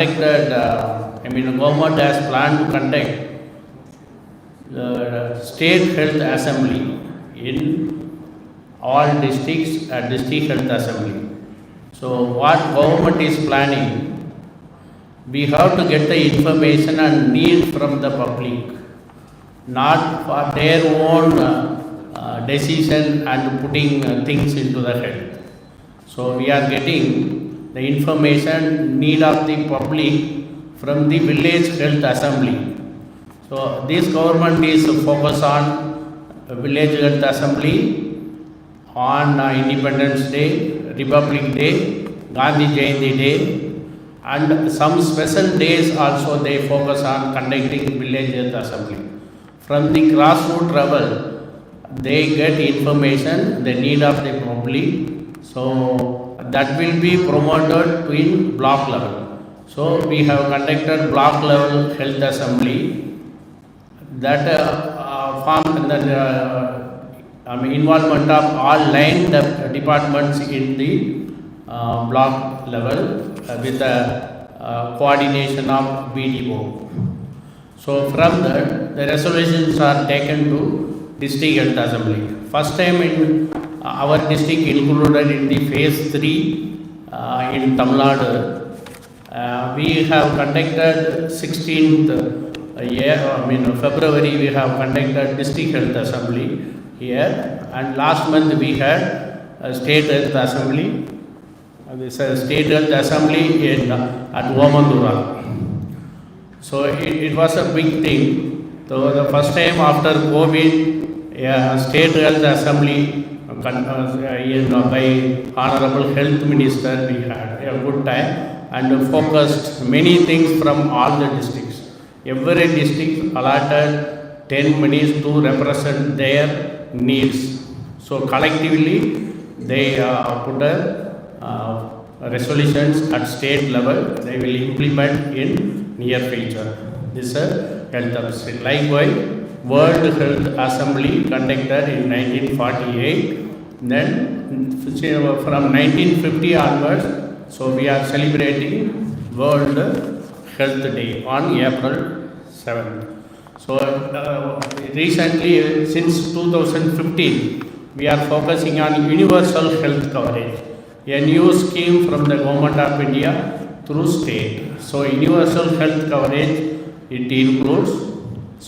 conducted, the government has planned to conduct the state health assembly in all districts at district health assembly. So what government is planning, we have to get the information and need from the public, not for their own decision and putting things into the health. So we are getting the information need of the public from the village health assembly. So this government is focused on village health assembly on Independence Day, Republic Day, Gandhi Jayanti Day, and some special days also they focus on conducting village health assembly. From the grassroots level, they get information, the need of the public. So that will be promoted in block level. So we have conducted block level health assembly that formed involvement of all line departments in the block level with the coordination of BDO. So from that, the resolutions are taken to district health assembly. First time in our district included in the phase 3 in Tamil Nadu. We have conducted 16th February we have conducted district health assembly here, and last month we had a state health assembly. This is state health assembly at Omandura. So it was a big thing. So the first time after COVID, state health assembly by Honorable Health Minister, we had a good time and focused many things from all the districts. Every district allotted 10 minutes to represent their needs. So collectively, they put resolutions at state level. They will implement in near future. This is health assembly. Likewise, World Health Assembly conducted in 1948. Then from 1950 onwards, so we are celebrating World Health Day on April 7th. So recently, since 2015, we are focusing on universal health coverage, a new scheme from the Government of India through state. So universal health coverage, it includes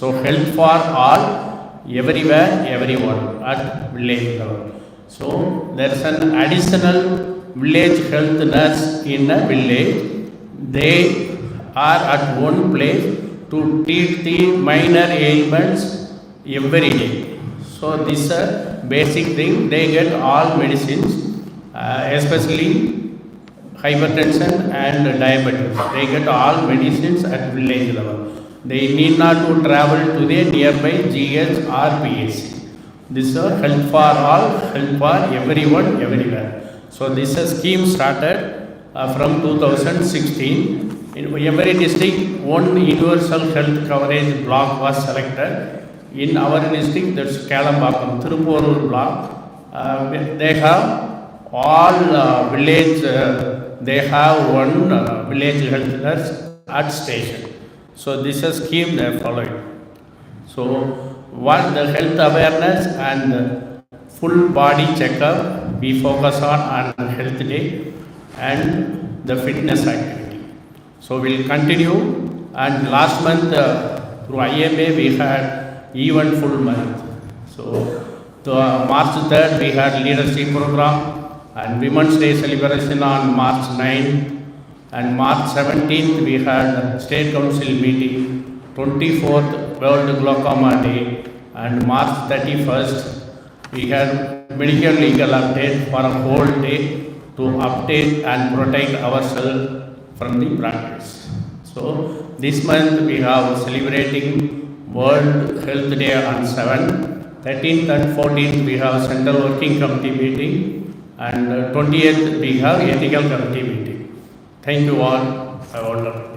health for all, everywhere, everyone at village level. So there is an additional village health nurse in a village. They are at one place to treat the minor ailments every day. So this is a basic thing. They get all medicines, especially hypertension and diabetes. They get all medicines at village level. They need not to travel to the nearby GH or PSC. This is health for all, health for everyone, everywhere. So this scheme started from 2016. In every district, one universal health coverage block was selected. In our district, that's Kalambakam, Tirupurur block. They have all village, they have one village health nurse at station. So this is a scheme they followed. So what the health awareness and full body checkup we focus on health day and the fitness activity. So we'll continue, and last month through IMA we had even full month. So March 3rd we had leadership program and Women's Day celebration on March 9th, and March 17th we had State Council meeting, 24th World Glaucoma Day, and March 31st we had medical legal update for a whole day to update and protect ourselves from the practice. So this month we have celebrating World Health Day on 7th, 13th and 14th we have Central Working Committee meeting, and 20th we have Ethical Committee meeting. Thank you all. Have a wonderful day.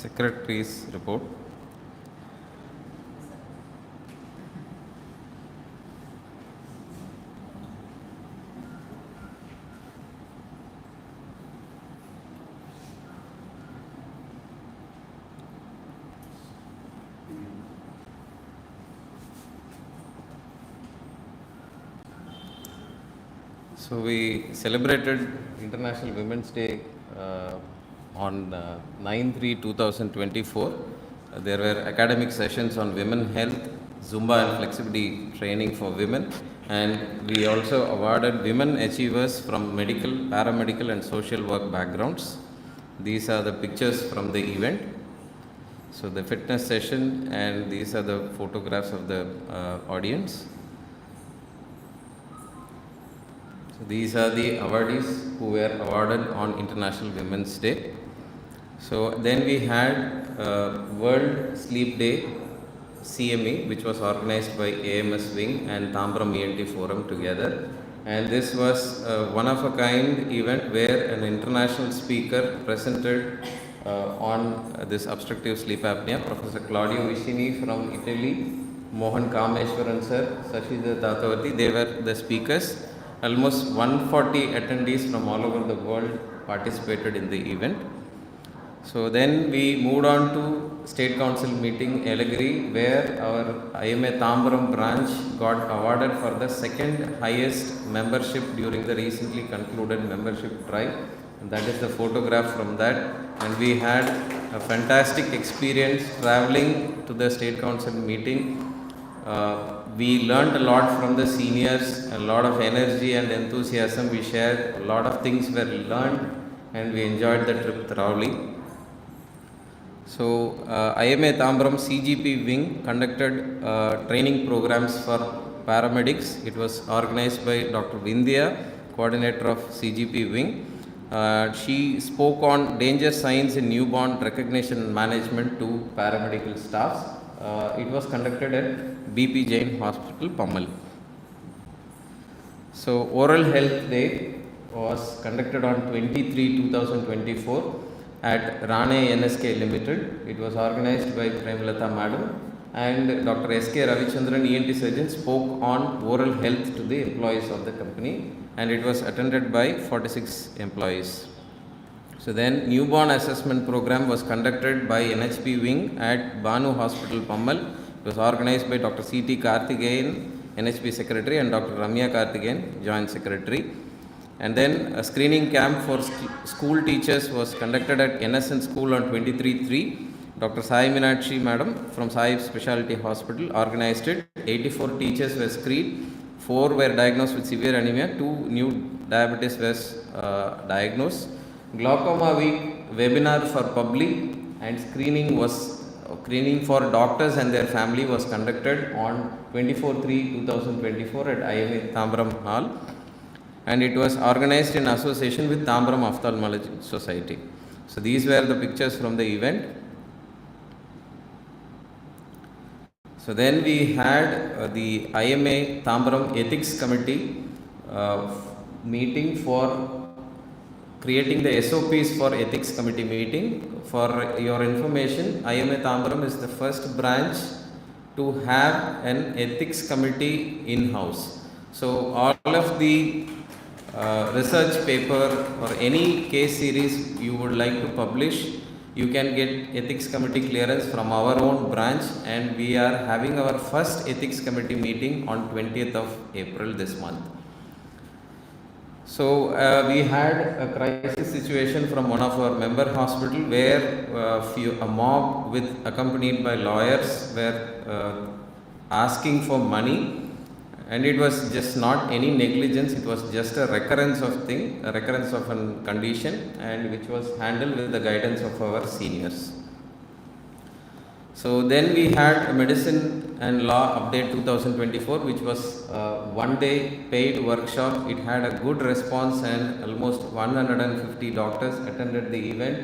Secretary's report. So we celebrated International Women's Day on 9/3/2024. There were academic sessions on women health, Zumba and flexibility training for women, and we also awarded women achievers from medical, paramedical and social work backgrounds. These are the pictures from the event. So the fitness session, and these are the photographs of the audience. These are the awardees who were awarded on International Women's Day. So then we had World Sleep Day CME, which was organized by AMS Wing and Tambram ENT Forum together. And this was one of a kind event where an international speaker presented on this obstructive sleep apnea. Professor Claudio Vicini from Italy, Mohan Kameshwaran sir, Sashidhar Tatavati, they were the speakers. Almost 140 attendees from all over the world participated in the event. So then we moved on to State Council meeting Elagiri, where our IMA Tambaram branch got awarded for the second highest membership during the recently concluded membership drive. And that is the photograph from that. And we had a fantastic experience traveling to the State Council meeting. We learned a lot from the seniors, a lot of energy and enthusiasm we shared, a lot of things were learned, and we enjoyed the trip thoroughly. So IMA Tambaram CGP wing conducted training programs for paramedics. It was organized by Dr. Vindhya, coordinator of CGP wing. She spoke on danger signs in newborn recognition and management to paramedical staffs. It was conducted at BP Jain Hospital, Pammal. So Oral Health Day was conducted on 23/2024 at Rane NSK Limited. It was organized by Premlata Madam, and Dr. S.K. Ravichandran, ENT surgeon, spoke on oral health to the employees of the company, and it was attended by 46 employees. So then newborn assessment program was conducted by NHP wing at Banu Hospital, Pammal. It was organized by Dr. C.T. Karthikeyan, NHP secretary, and Dr. Ramya Karthikeyan, joint secretary. And then a screening camp for school teachers was conducted at NSN school on 23/3. Dr. Sai Meenakshi madam from Sai Specialty Hospital organized it. 84 teachers were screened. 4 were diagnosed with severe anemia. 2 new diabetes was diagnosed. Glaucoma week webinar for public and screening for doctors and their family was conducted on 24/3/2024 at IMA Tambaram Hall, and it was organized in association with Tambaram Ophthalmology Society. So these were the pictures from the event. So then we had the IMA Tambaram Ethics Committee meeting for creating the SOPs for Ethics Committee meeting. For your information, IMA Tambaram is the first branch to have an Ethics Committee in-house. So all of the research paper or any case series you would like to publish, you can get Ethics Committee clearance from our own branch, and we are having our first Ethics Committee meeting on 20th of April this month. So we had a crisis situation from one of our member hospital where a mob with accompanied by lawyers were asking for money, and it was just not any negligence, it was just a recurrence of a condition, and which was handled with the guidance of our seniors. So then we had a medicine and law update 2024, which was one day paid workshop. It had a good response, and almost 150 doctors attended the event,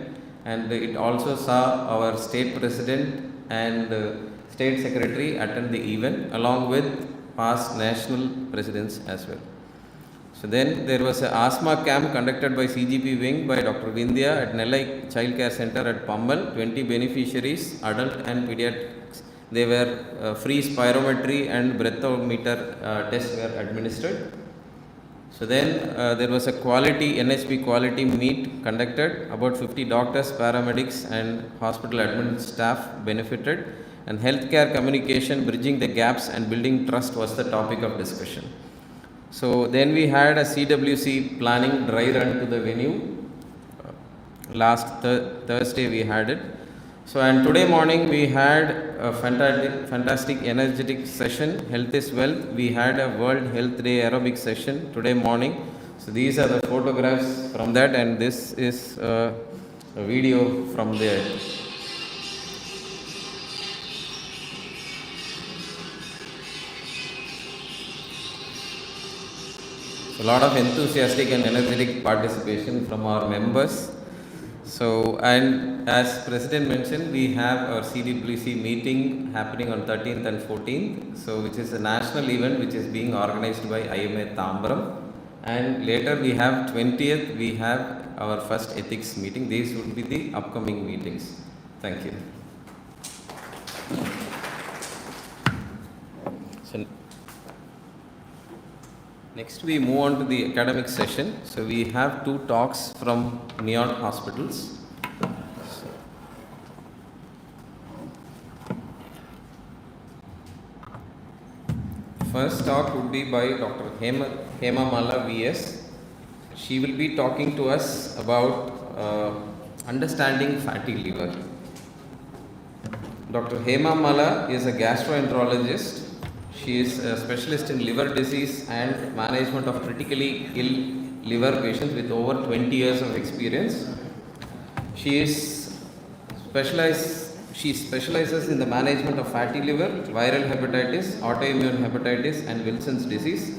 and it also saw our state president and state secretary attend the event along with past national presidents as well. So then there was an asthma camp conducted by CGP wing by Dr. Vindhya at Nellai Child Care Center at Pammal. 20 beneficiaries, adult and pediatrics. They were free spirometry and breathometer tests were administered. So then there was a quality NHP quality meet conducted. About 50 doctors, paramedics and hospital admin staff benefited, and healthcare communication, bridging the gaps and building trust was the topic of discussion. So then we had a CWC planning dry run to the venue. Last Thursday we had it. So and today morning we had a fantastic energetic session, Health is Wealth. We had a World Health Day aerobic session today morning. So these are the photographs from that, and this is a video from there. So a lot of enthusiastic and energetic participation from our members. So, and as President mentioned, we have our CWC meeting happening on 13th and 14th, so which is a national event which is being organized by IMA TBM. And later we have 20th, we have our first ethics meeting. These would be the upcoming meetings. Thank you. So, next we move on to the academic session. So we have two talks from MIOT hospitals. First talk would be by Dr. HEMAMALA VS. She will be talking to us about understanding fatty liver. Dr. HEMAMALA is a gastroenterologist. She is a specialist in liver disease and management of critically ill liver patients with over 20 years of experience. She specializes in the management of fatty liver, viral hepatitis, autoimmune hepatitis and Wilson's disease.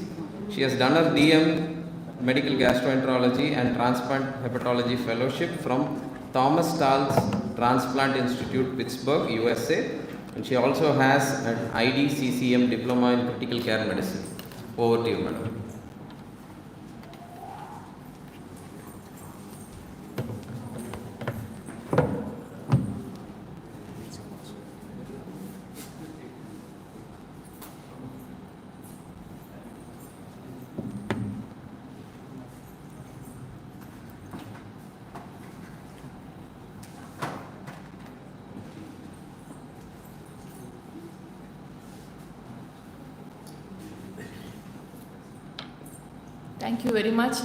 She has done her DM medical gastroenterology and transplant hepatology fellowship from Thomas Stahl's Transplant Institute, Pittsburgh, USA. And she also has an IDCCM diploma in critical care medicine. Over to you, madam. Thank you very much.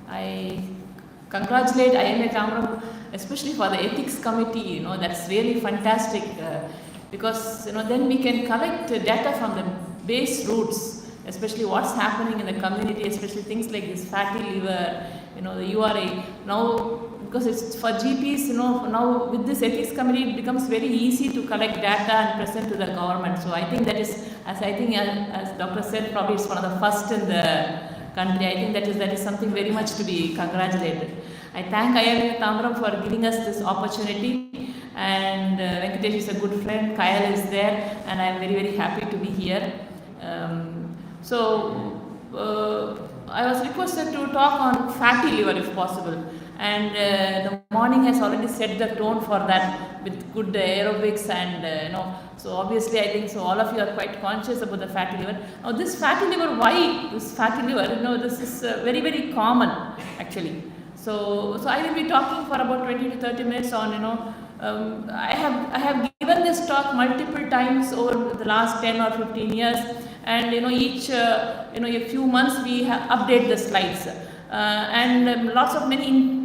I congratulate IMA TBM, especially for the ethics committee. That's really fantastic because then we can collect data from the base roots, especially what's happening in the community, especially things like this fatty liver, the URA. Now, because it's for GPs, now with this ethics committee, it becomes very easy to collect data and present to the government. So I think that is, as Doctor said, probably it's one of the first in the country. I think that is something very much to be congratulated. I thank IMA TBM for giving us this opportunity, and Venkatesh is a good friend, Kyle is there, and I am very, very happy to be here. I was requested to talk on fatty liver if possible, and the morning has already set the tone for that with good aerobics and so obviously I think so all of you are quite conscious about the fatty liver. Now this fatty liver, why this fatty liver? This is very, very common actually. So I will be talking for about 20 to 30 minutes on I have given this talk multiple times over the last 10 or 15 years, and each a few months we update the slides, and lots of many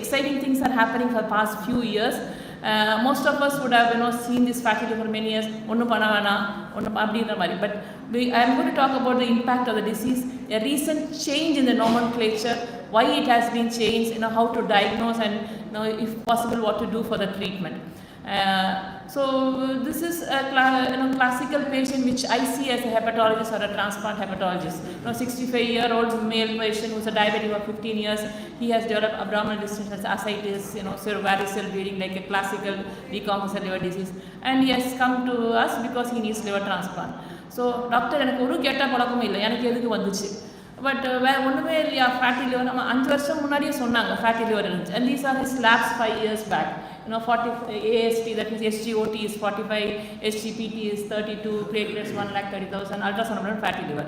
exciting things are happening for the past few years. Most of us would have seen this fatty liver for many years. But I am going to talk about the impact of the disease, a recent change in the nomenclature, why it has been changed, how to diagnose, and if possible what to do for the treatment. So this is a classical patient which I see as a hepatologist or a transplant hepatologist. 65-year-old male patient who's a diabetic for 15 years. He has developed abdominal distension, ascites, varicose bleeding, like a classical decompensated liver disease, and he has come to us because he needs liver transplant. So doctor, எனக்கு ஒரு கெட்ட பழக்கமும் இல்லை, எனக்கு எதுக்கு வந்துச்சு But where ஒண்ணுமே இல்லையா fatty liver, நம்ம 5 வருஷம் முன்னாடியே சொன்னாங்க fatty liver இருந்துச்சு. And these are his labs 5 years back. 40 AST, that means SGOT is 45, SGPT is 32, platelets 1,30,000, ultrasound fatty liver.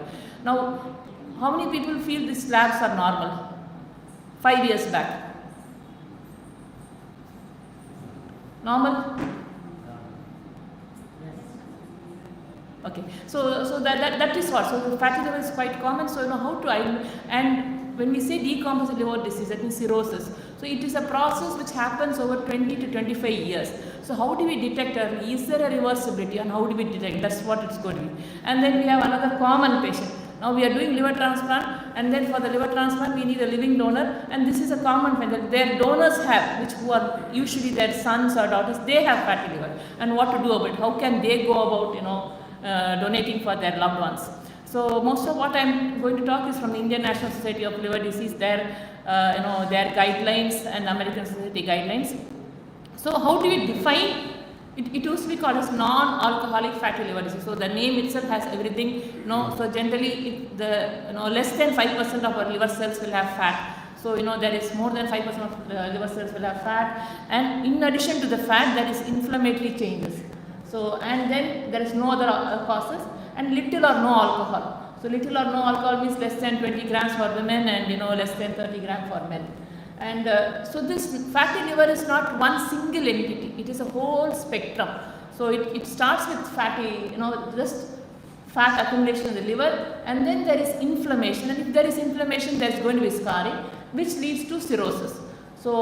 Now, how many people feel these labs are normal 5 years back? Normal? Okay, so that is what. So fatty liver is quite common. So how to and when we say decompensated liver disease, that means cirrhosis. So it is a process which happens over 20 to 25 years. So how do we detect early? Is there a reversibility, and how do we detect? That's what it's going to be. And then we have another common patient. Now we are doing liver transplant, and then for the liver transplant we need a living donor, and this is a common thing that their donors have, who are usually their sons or daughters. They have fatty liver, and what to do about it? How can they go about donating for their loved ones? So most of what I am going to talk is from the Indian National Society of Liver Disease, their guidelines and American Society guidelines. So how do we define? It used to be called as non-alcoholic fatty liver disease. So the name itself has everything. So generally, less than 5% of our liver cells will have fat. So there is more than 5% of liver cells will have fat, and in addition to the fat, there is inflammatory changes. So and then there is no other causes, and little or no alcohol. So little or no alcohol means less than 20 grams for women, and less than 30 grams for men. And so this fatty liver is not one single entity, it is a whole spectrum. So it starts with fatty, just fat accumulation in the liver, and then there is inflammation, and if there is inflammation, there is going to be scarring, which leads to cirrhosis. So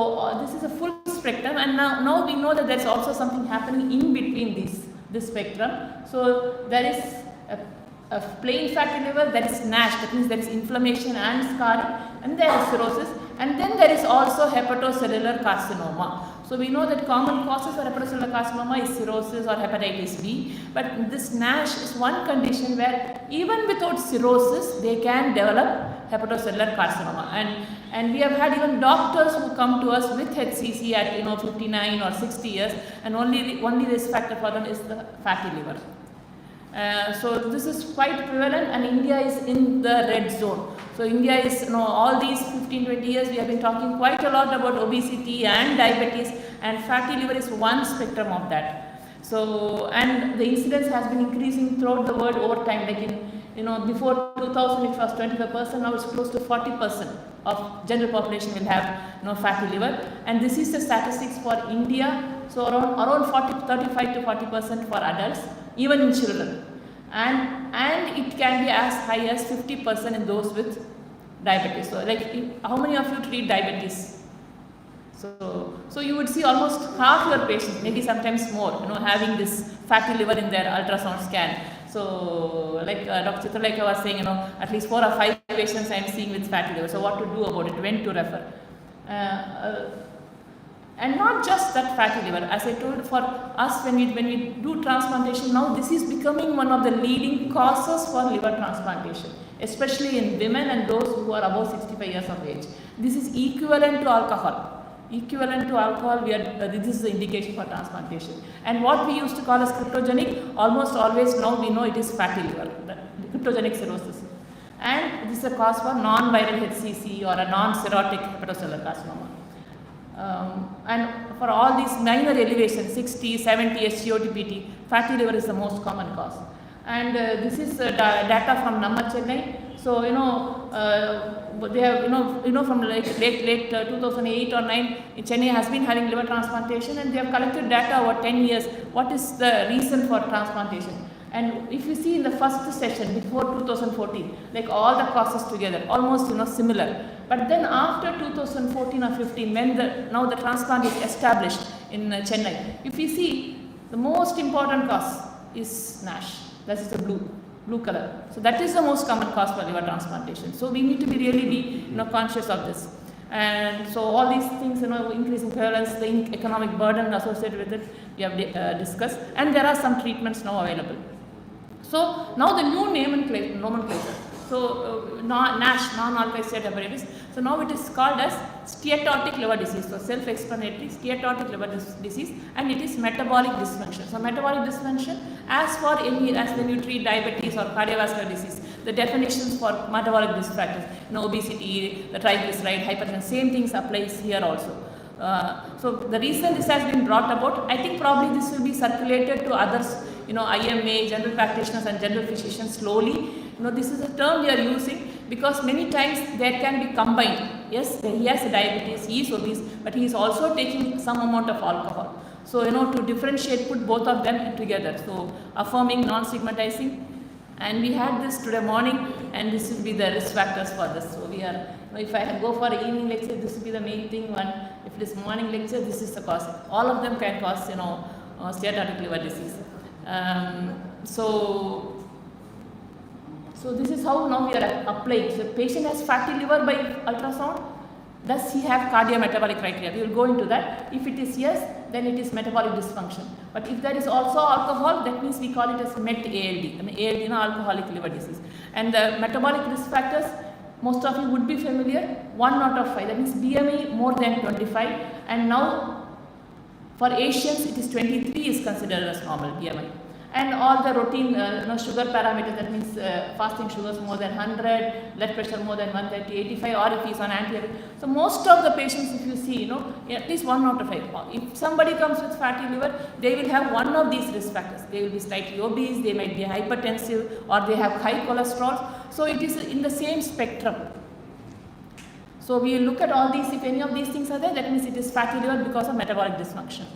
this is a full spectrum, and now we know that there is also something happening in between this spectrum. So there is a plain fatty liver, there is NASH, that means there is inflammation and scarring, and there is cirrhosis. And then there is also hepatocellular carcinoma. So we know that common causes for hepatocellular carcinoma is cirrhosis or hepatitis B. But this NASH is one condition where even without cirrhosis, they can develop hepatocellular carcinoma. And we have had even doctors who come to us with HCC at 59 or 60 years, and only risk factor for them is the fatty liver. So this is quite prevalent, and India is in the red zone. So India is, all these 15-20 years we have been talking quite a lot about obesity and diabetes, and fatty liver is one spectrum of that. So, and the incidence has been increasing throughout the world over time. Like before 2000 it was 25%, now it's close to 40% of general population will have fatty liver, and this is the statistics for India. So around 35 to 40% for adults, even in children, and it can be as high as 50% in those with diabetes. So how many of you treat diabetes? So you would see almost half your patients, maybe sometimes more, having this fatty liver in their ultrasound scan. So like Dr. Chitralekha was saying, at least 4 or 5 patients I am seeing with fatty liver. So what to do about it, when to refer. And not just that fatty liver, as I told, for us when we do transplantation, now this is becoming one of the leading causes for liver transplantation, especially in women and those who are above 65 years of age. This is equivalent to alcohol. This is the indication for transplantation. And what we used to call as cryptogenic, almost always now we know it is fatty liver, the cryptogenic cirrhosis. And this is a cause for non-viral HCC or a non-cirrhotic hepatocellular carcinoma. And for all these minor elevations, 60, 70, SGOT-PT, fatty liver is the most common cause. And this is data from Namma Chennai. So they have from late 2008 or 9, Chennai has been having liver transplantation, and they have collected data over 10 years. What is the reason for transplantation? And if you see in the first session before 2014, like all the causes together, almost similar. But then after 2014 or 15, when now the transplant is established in Chennai, if you see, the most important cause is NASH. That is the blue color. So that is the most common cause for liver transplantation. So we need to be really conscious of this. And so all these things, increasing prevalence, the economic burden associated with it, we have discussed, and there are some treatments now available. So now the new nomenclature. So NASH, non-alcoholic steatohepatitis. So now it is called as steatotic liver disease. So self-explanatory, steatotic liver disease, and it is metabolic dysfunction. So metabolic dysfunction, as for any, as when you treat diabetes or cardiovascular disease, the definitions for metabolic risk factors, obesity, the triglyceride, hypertension, same things applies here also. So the reason this has been brought about, I think probably this will be circulated to others, IMA, general practitioners and general physicians slowly. This is a term we are using because many times there can be combined. Yes, he has diabetes, he is obese, but he is also taking some amount of alcohol. So, to differentiate, put both of them together. So, affirming, non-stigmatizing. And we had this today morning, and this will be the risk factors for this. So, we are, if I go for an evening lecture, this will be the main thing. One, if it is morning lecture, this is the cause. All of them can cause, steatotic liver disease. So this is how now we are applying. So patient has fatty liver by ultrasound. Does he have cardiometabolic criteria? We will go into that. If it is yes, then it is metabolic dysfunction. But if there is also alcohol, that means we call it as MET ALD. ALD, alcoholic liver disease. And the metabolic risk factors, most of you would be familiar. 1 out of 5. That means BMI more than 25. And now for Asians, it is 23 is considered as normal BMI. And all the routine sugar parameters, that means fasting sugars more than 100, blood pressure more than 130, 85, or if he is on anti-diabetic. So most of the patients, if you see, at least 1 out of 5. If somebody comes with fatty liver, they will have one of these risk factors. They will be slightly obese, they might be hypertensive, or they have high cholesterol. So it is in the same spectrum. So we look at all these. If any of these things are there, that means it is fatty liver because of metabolic dysfunction.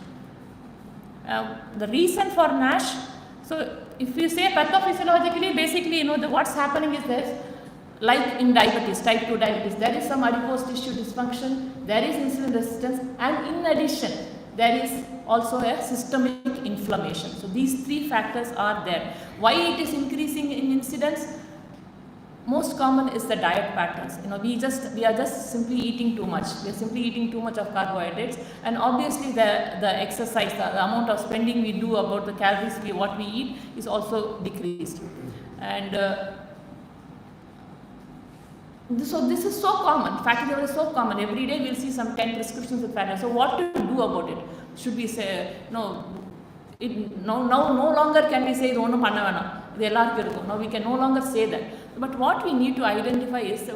The reason for NASH. So if you say pathophysiologically, basically, what's happening is this, like in diabetes, type 2 diabetes, there is some adipose tissue dysfunction, there is insulin resistance, and in addition, there is also a systemic inflammation. So these 3 factors are there. Why it is increasing in incidence? Most common is the diet patterns. We are just simply eating too much. We are simply eating too much of carbohydrates, and obviously the exercise, the amount of spending we do about the calories what we eat is also decreased. And so this is so common. Fatty liver is so common. Every day we will see some 10 prescriptions with fatty liver. So what to do about it? Should we say no longer can we say no panna venam. Now we can no longer say that. But what we need to identify is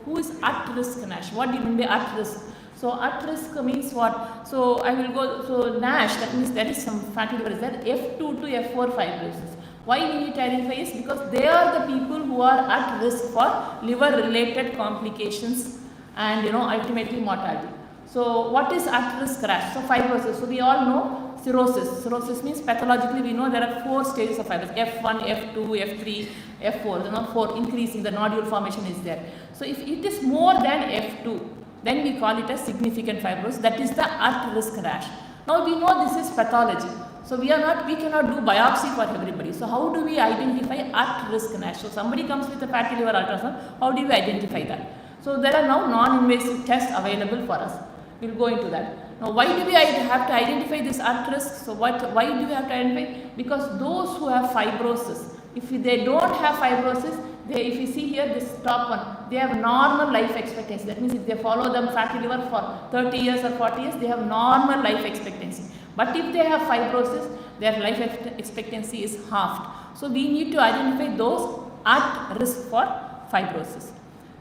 who is at risk NASH. What do you mean by at risk? So at risk means what? So I will go, so NASH, that means there is some fatty liver, is that F2 to F4 fibrosis. Why we need to identify is because they are the people who are at risk for liver related complications and ultimately mortality. So what is at risk NASH? So fibrosis. So we all know cirrhosis. Cirrhosis means pathologically we know there are 4 stages of fibrosis. F1, F2, F3, F4. 4 increasing, the nodule formation is there. So if it is more than F2, then we call it a significant fibrosis. That is the at risk NASH. Now we know this is pathology. So we cannot do biopsy for everybody. So how do we identify at risk NASH? So somebody comes with a fatty liver ultrasound, how do we identify that? So there are now non-invasive tests available for us. We will go into that. Now why do we have to identify this at risk? So why do we have to identify? Because those who have fibrosis, if they don't have fibrosis, if you see here this top one, they have normal life expectancy. That means if they follow them fatty liver for 30 years or 40 years, they have normal life expectancy. But if they have fibrosis, their life expectancy is halved. So we need to identify those at risk for fibrosis.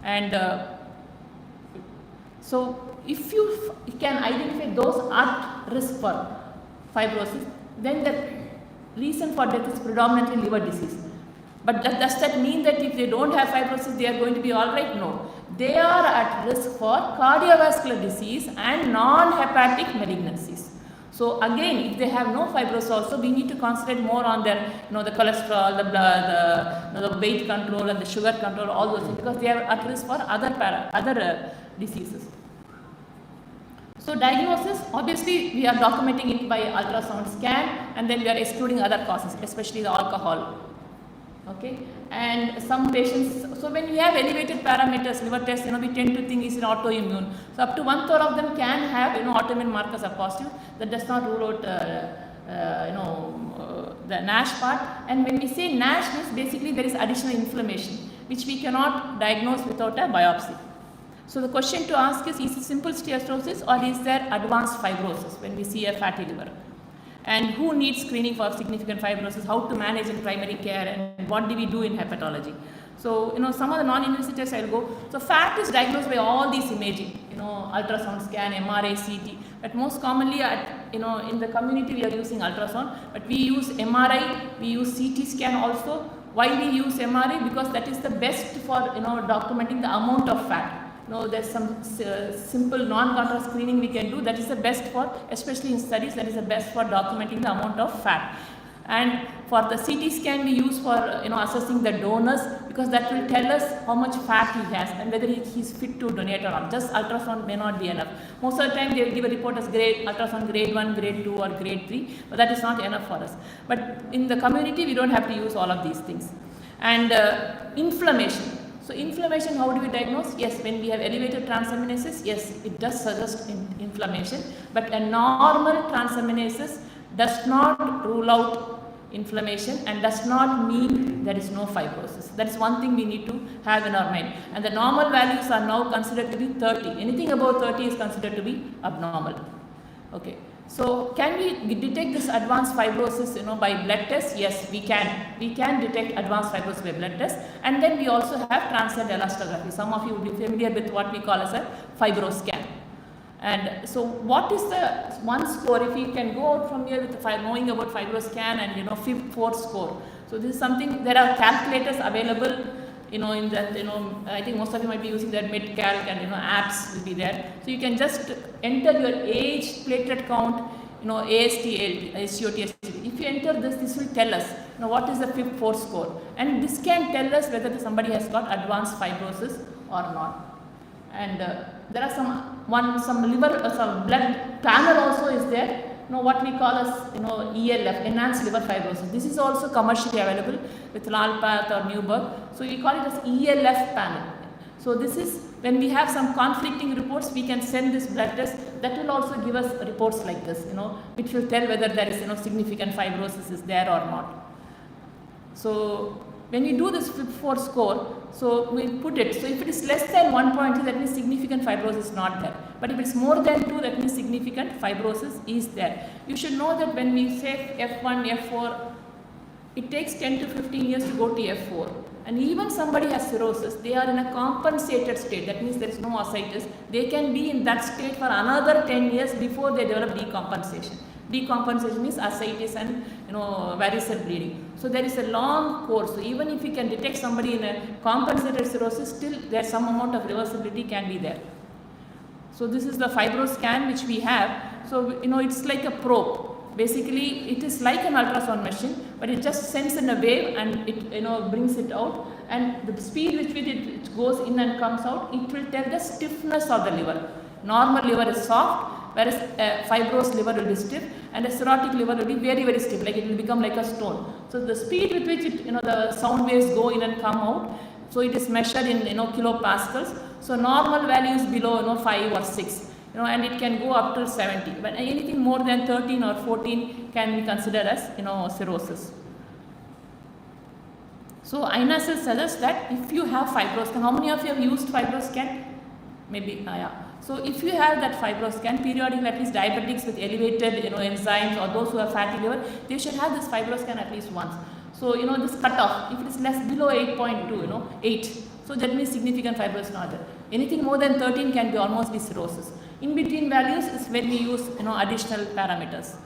And so if you can identify those at risk for fibrosis, then the reason for death is predominantly liver disease. But does that mean that if they don't have fibrosis, they are going to be alright? No. They are at risk for cardiovascular disease and non-hepatic malignancies. So again, if they have no fibrosis also, we need to concentrate more on their, the cholesterol, the blood, the weight control and the sugar control, all those things, because they are at risk for other diseases. So diagnosis, obviously we are documenting it by ultrasound scan, and then we are excluding other causes, especially the alcohol. Okay, and some patients, so when we have elevated parameters, liver tests, we tend to think is an autoimmune. So up to 1/3 of them can have, autoimmune markers are positive. That does not rule out, the NASH part. And when we say NASH, means basically there is additional inflammation, which we cannot diagnose without a biopsy. So the question to ask is it simple steatosis or is there advanced fibrosis when we see a fatty liver? And who needs screening for significant fibrosis, how to manage in primary care, and what do we do in hepatology? So, some of the non-invasive tests I'll go. So fat is diagnosed by all these imaging, ultrasound scan, MRI, CT, but most commonly in the community we are using ultrasound, but we use MRI, we use CT scan also. Why we use MRI? Because that is the best for, documenting the amount of fat. There's some simple non-contrast screening we can do that is the best for, especially in studies, that is the best for documenting the amount of fat. And for the CT scan we use for assessing the donors, because that will tell us how much fat he has and whether he is fit to donate or not. Just ultrasound may not be enough. Most of the time they will give a report as ultrasound grade 1, grade 2 or grade 3, but that is not enough for us. But in the community we don't have to use all of these things. And inflammation. So inflammation, how do we diagnose? Yes, when we have elevated transaminases, yes, it does suggest inflammation, but a normal transaminases does not rule out inflammation and does not mean there is no fibrosis. That is one thing we need to have in our mind. And the normal values are now considered to be 30. Anything above 30 is considered to be abnormal. Okay. So can we detect this advanced fibrosis by blood test? Yes, we can. We can detect advanced fibrosis by blood test. And then we also have transient elastography. Some of you will be familiar with what we call as a fibroscan. And so what is the one score if you can go out from here with knowing about fibroscan and FIB-4 score. So this is something, there are calculators available in that, I think most of you might be using that MedCalc and apps will be there. So you can just enter your age, platelet count, AST, SGOT, SGT. If you enter this will tell us what is the FIB-4 score, and this can tell us whether somebody has got advanced fibrosis or not. And there are some liver, some blood panel also is there. What we call as ELF, enhanced liver fibrosis. This is also commercially available with Lalpath or Newburgh. So we call it as ELF panel. So this is when we have some conflicting reports, we can send this blood test. That will also give us reports like this, which will tell whether there is significant fibrosis is there or not. So when we do this FIB-4 score, so we put it, so if it is less than 1.2, that means significant fibrosis is not there. But if it's more than 2, that means significant fibrosis is there. You should know that when we say F1, F4, it takes 10 to 15 years to go to F4. And even somebody has cirrhosis, they are in a compensated state, that means there is no ascites. They can be in that state for another 10 years before they develop decompensation. Decompensation means ascites and varicose bleeding. So there is a long course. So even if you can detect somebody in a compensated cirrhosis, still there some amount of reversibility can be there. So this is the fibroscan which we have. So it's like a probe. Basically it is like an ultrasound machine, but it just sends in a wave and it brings it out, and the speed with which it goes in and comes out, it will tell the stiffness of the liver. Normal liver is soft, whereas a fibrous liver will be stiff, and a cirrhotic liver will be very, very stiff, like it will become like a stone. So the speed with which it, the sound waves go in and come out, so it is measured in kilopascals. So normal value is below 5 or 6, and it can go up to 70. But anything more than 13 or 14 can be considered as cirrhosis. So INASIS suggests that if you have fibroscan, how many of you have used fibroscan? Maybe, yeah. So if you have that fibroscan, periodically, at least diabetics with elevated enzymes or those who have fatty liver, they should have this fibroscan at least once. So this cutoff, if it is less below 8.2, 8, so that means significant fibrosis not there. Anything more than 13 can be almost be cirrhosis. In between values is when we use additional parameters.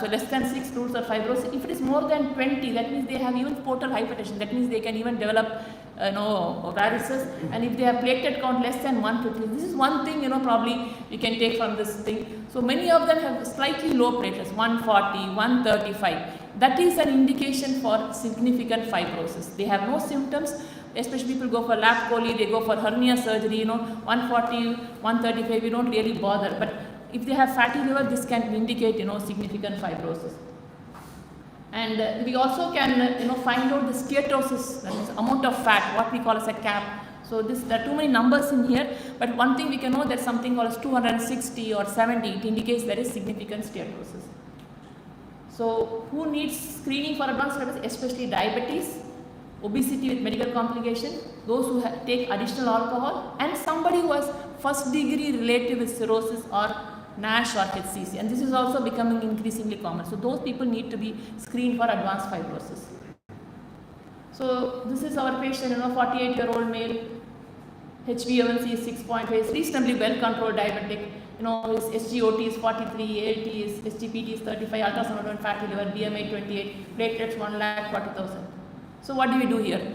So less than 6 rules of fibrosis. If it is more than 20, that means they have even portal hypertension. That means they can even develop varices. And if they have platelet count less than 150, this is one thing probably you can take from this thing. So many of them have slightly low platelets, 140, 135. That is an indication for significant fibrosis. They have no symptoms. Especially people go for lap chole, they go for hernia surgery, 140, 135, we don't really bother. But if they have fatty liver, this can indicate, significant fibrosis. And we also can, find out the steatosis, that means amount of fat, what we call as a cap. So there are too many numbers in here, but one thing we can know that something called as 260 or 70, it indicates there is significant steatosis. So who needs screening for advanced fibrosis? Especially diabetes, obesity with medical complication, those who take additional alcohol, and somebody who has first degree relative with cirrhosis or NASH or HCC, and this is also becoming increasingly common. So those people need to be screened for advanced fibrosis. So this is our patient, 48-year-old male, HbA1c is 6.5, is reasonably well controlled diabetic. His SGOT is 43, ALT is, SGPT is 35, ultrasound fatty liver, BMI 28, platelets 1,40,000. So what do we do here?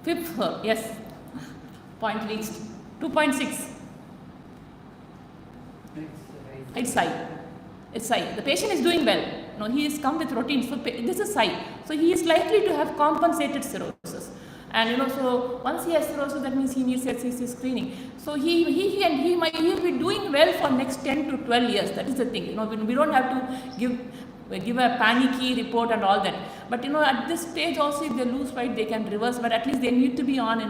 Fifth floor, yes. Point reached. 2.6. It's high. It's high. The patient is doing well. He is come with routine. So this is high. So he is likely to have compensated cirrhosis. And so once he has cirrhosis, that means he needs HCC screening. So he'll be doing well for next 10 to 12 years. That is the thing. We don't have to give a panicky report and all that. But at this stage also, if they lose weight, they can reverse. But at least they need to be on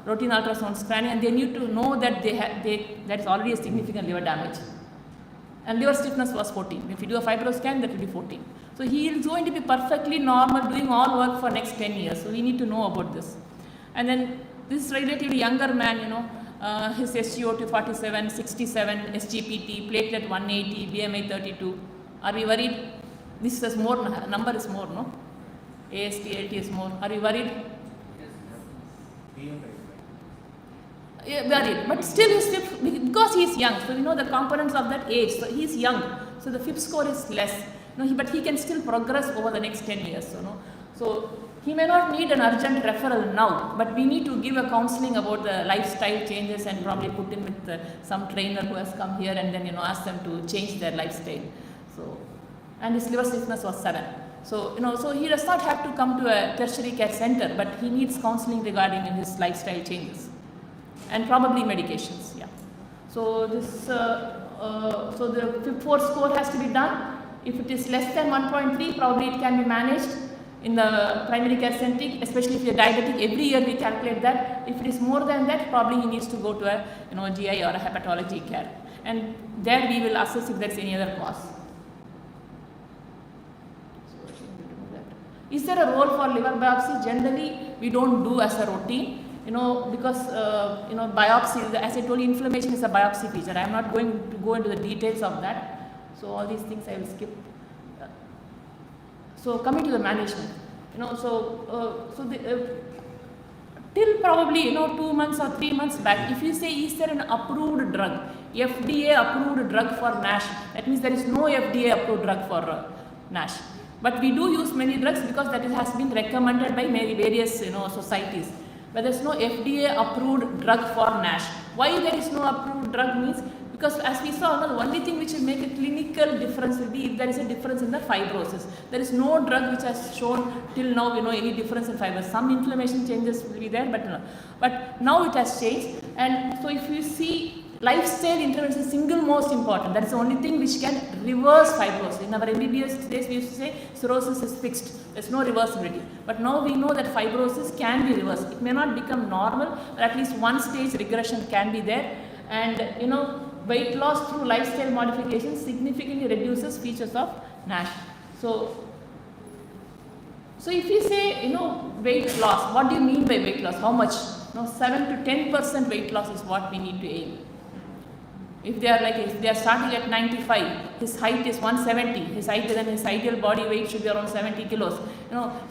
routine ultrasound scanning, and they need to know that that's already a significant liver damage. And liver stiffness was 14. If you do a fibroscan, that will be 14. So he is going to be perfectly normal, doing all work for next 10 years. So we need to know about this. And then this relatively younger man, his SGOT 47, 67, SGPT, platelet 180, BMI 32. Are we worried? This is more, number is more, no? AST, LT is more. Are we worried? Yeah, worried. But still his FIP, because he is young, so the components of that age, so he is young. So the FIP score is less. But he can still progress over the next 10 years. So he may not need an urgent referral now, but we need to give a counseling about the lifestyle changes and probably put him with some trainer who has come here and then ask them to change their lifestyle. So, and his liver stiffness was 7. So so he does not have to come to a tertiary care center, but he needs counseling regarding his lifestyle changes and probably medications. Yeah. So this so the FIP4 score has to be done. If it is less than 1.3, probably it can be managed in the primary care center, especially if you are diabetic. Every year we calculate that. If it is more than that, probably he needs to go to a GI or a hepatology care, and there we will assess if there is any other cause. Is there a role for liver biopsy? Generally, we don't do as a routine, because biopsy, as I told you, inflammation is a biopsy feature. I am not going to go into the details of that. So all these things I will skip. So coming to the management, till probably 2 months or 3 months back, if you say is there an approved drug, FDA approved drug for NASH, that means there is no FDA approved drug for NASH. But we do use many drugs because that has been recommended by various societies. But there is no FDA approved drug for NASH. Why there is no approved drug means, because as we saw, the only thing which will make a clinical difference will be if there is a difference in the fibrosis. There is no drug which has shown till now any difference in fibrosis. Some inflammation changes will be there, but no. But now it has changed. And so if you see, lifestyle intervention is single most important. That is the only thing which can reverse fibrosis. In our MBBS days, we used to say cirrhosis is fixed. There is no reversibility. But now we know that fibrosis can be reversed. It may not become normal, but at least one stage regression can be there. And weight loss through lifestyle modification significantly reduces features of NASH. So if you say, weight loss, what do you mean by weight loss? How much? 7 to 10% weight loss is what we need to aim. If they are starting at 95, his height is 170, his ideal body weight should be around 70 kilos.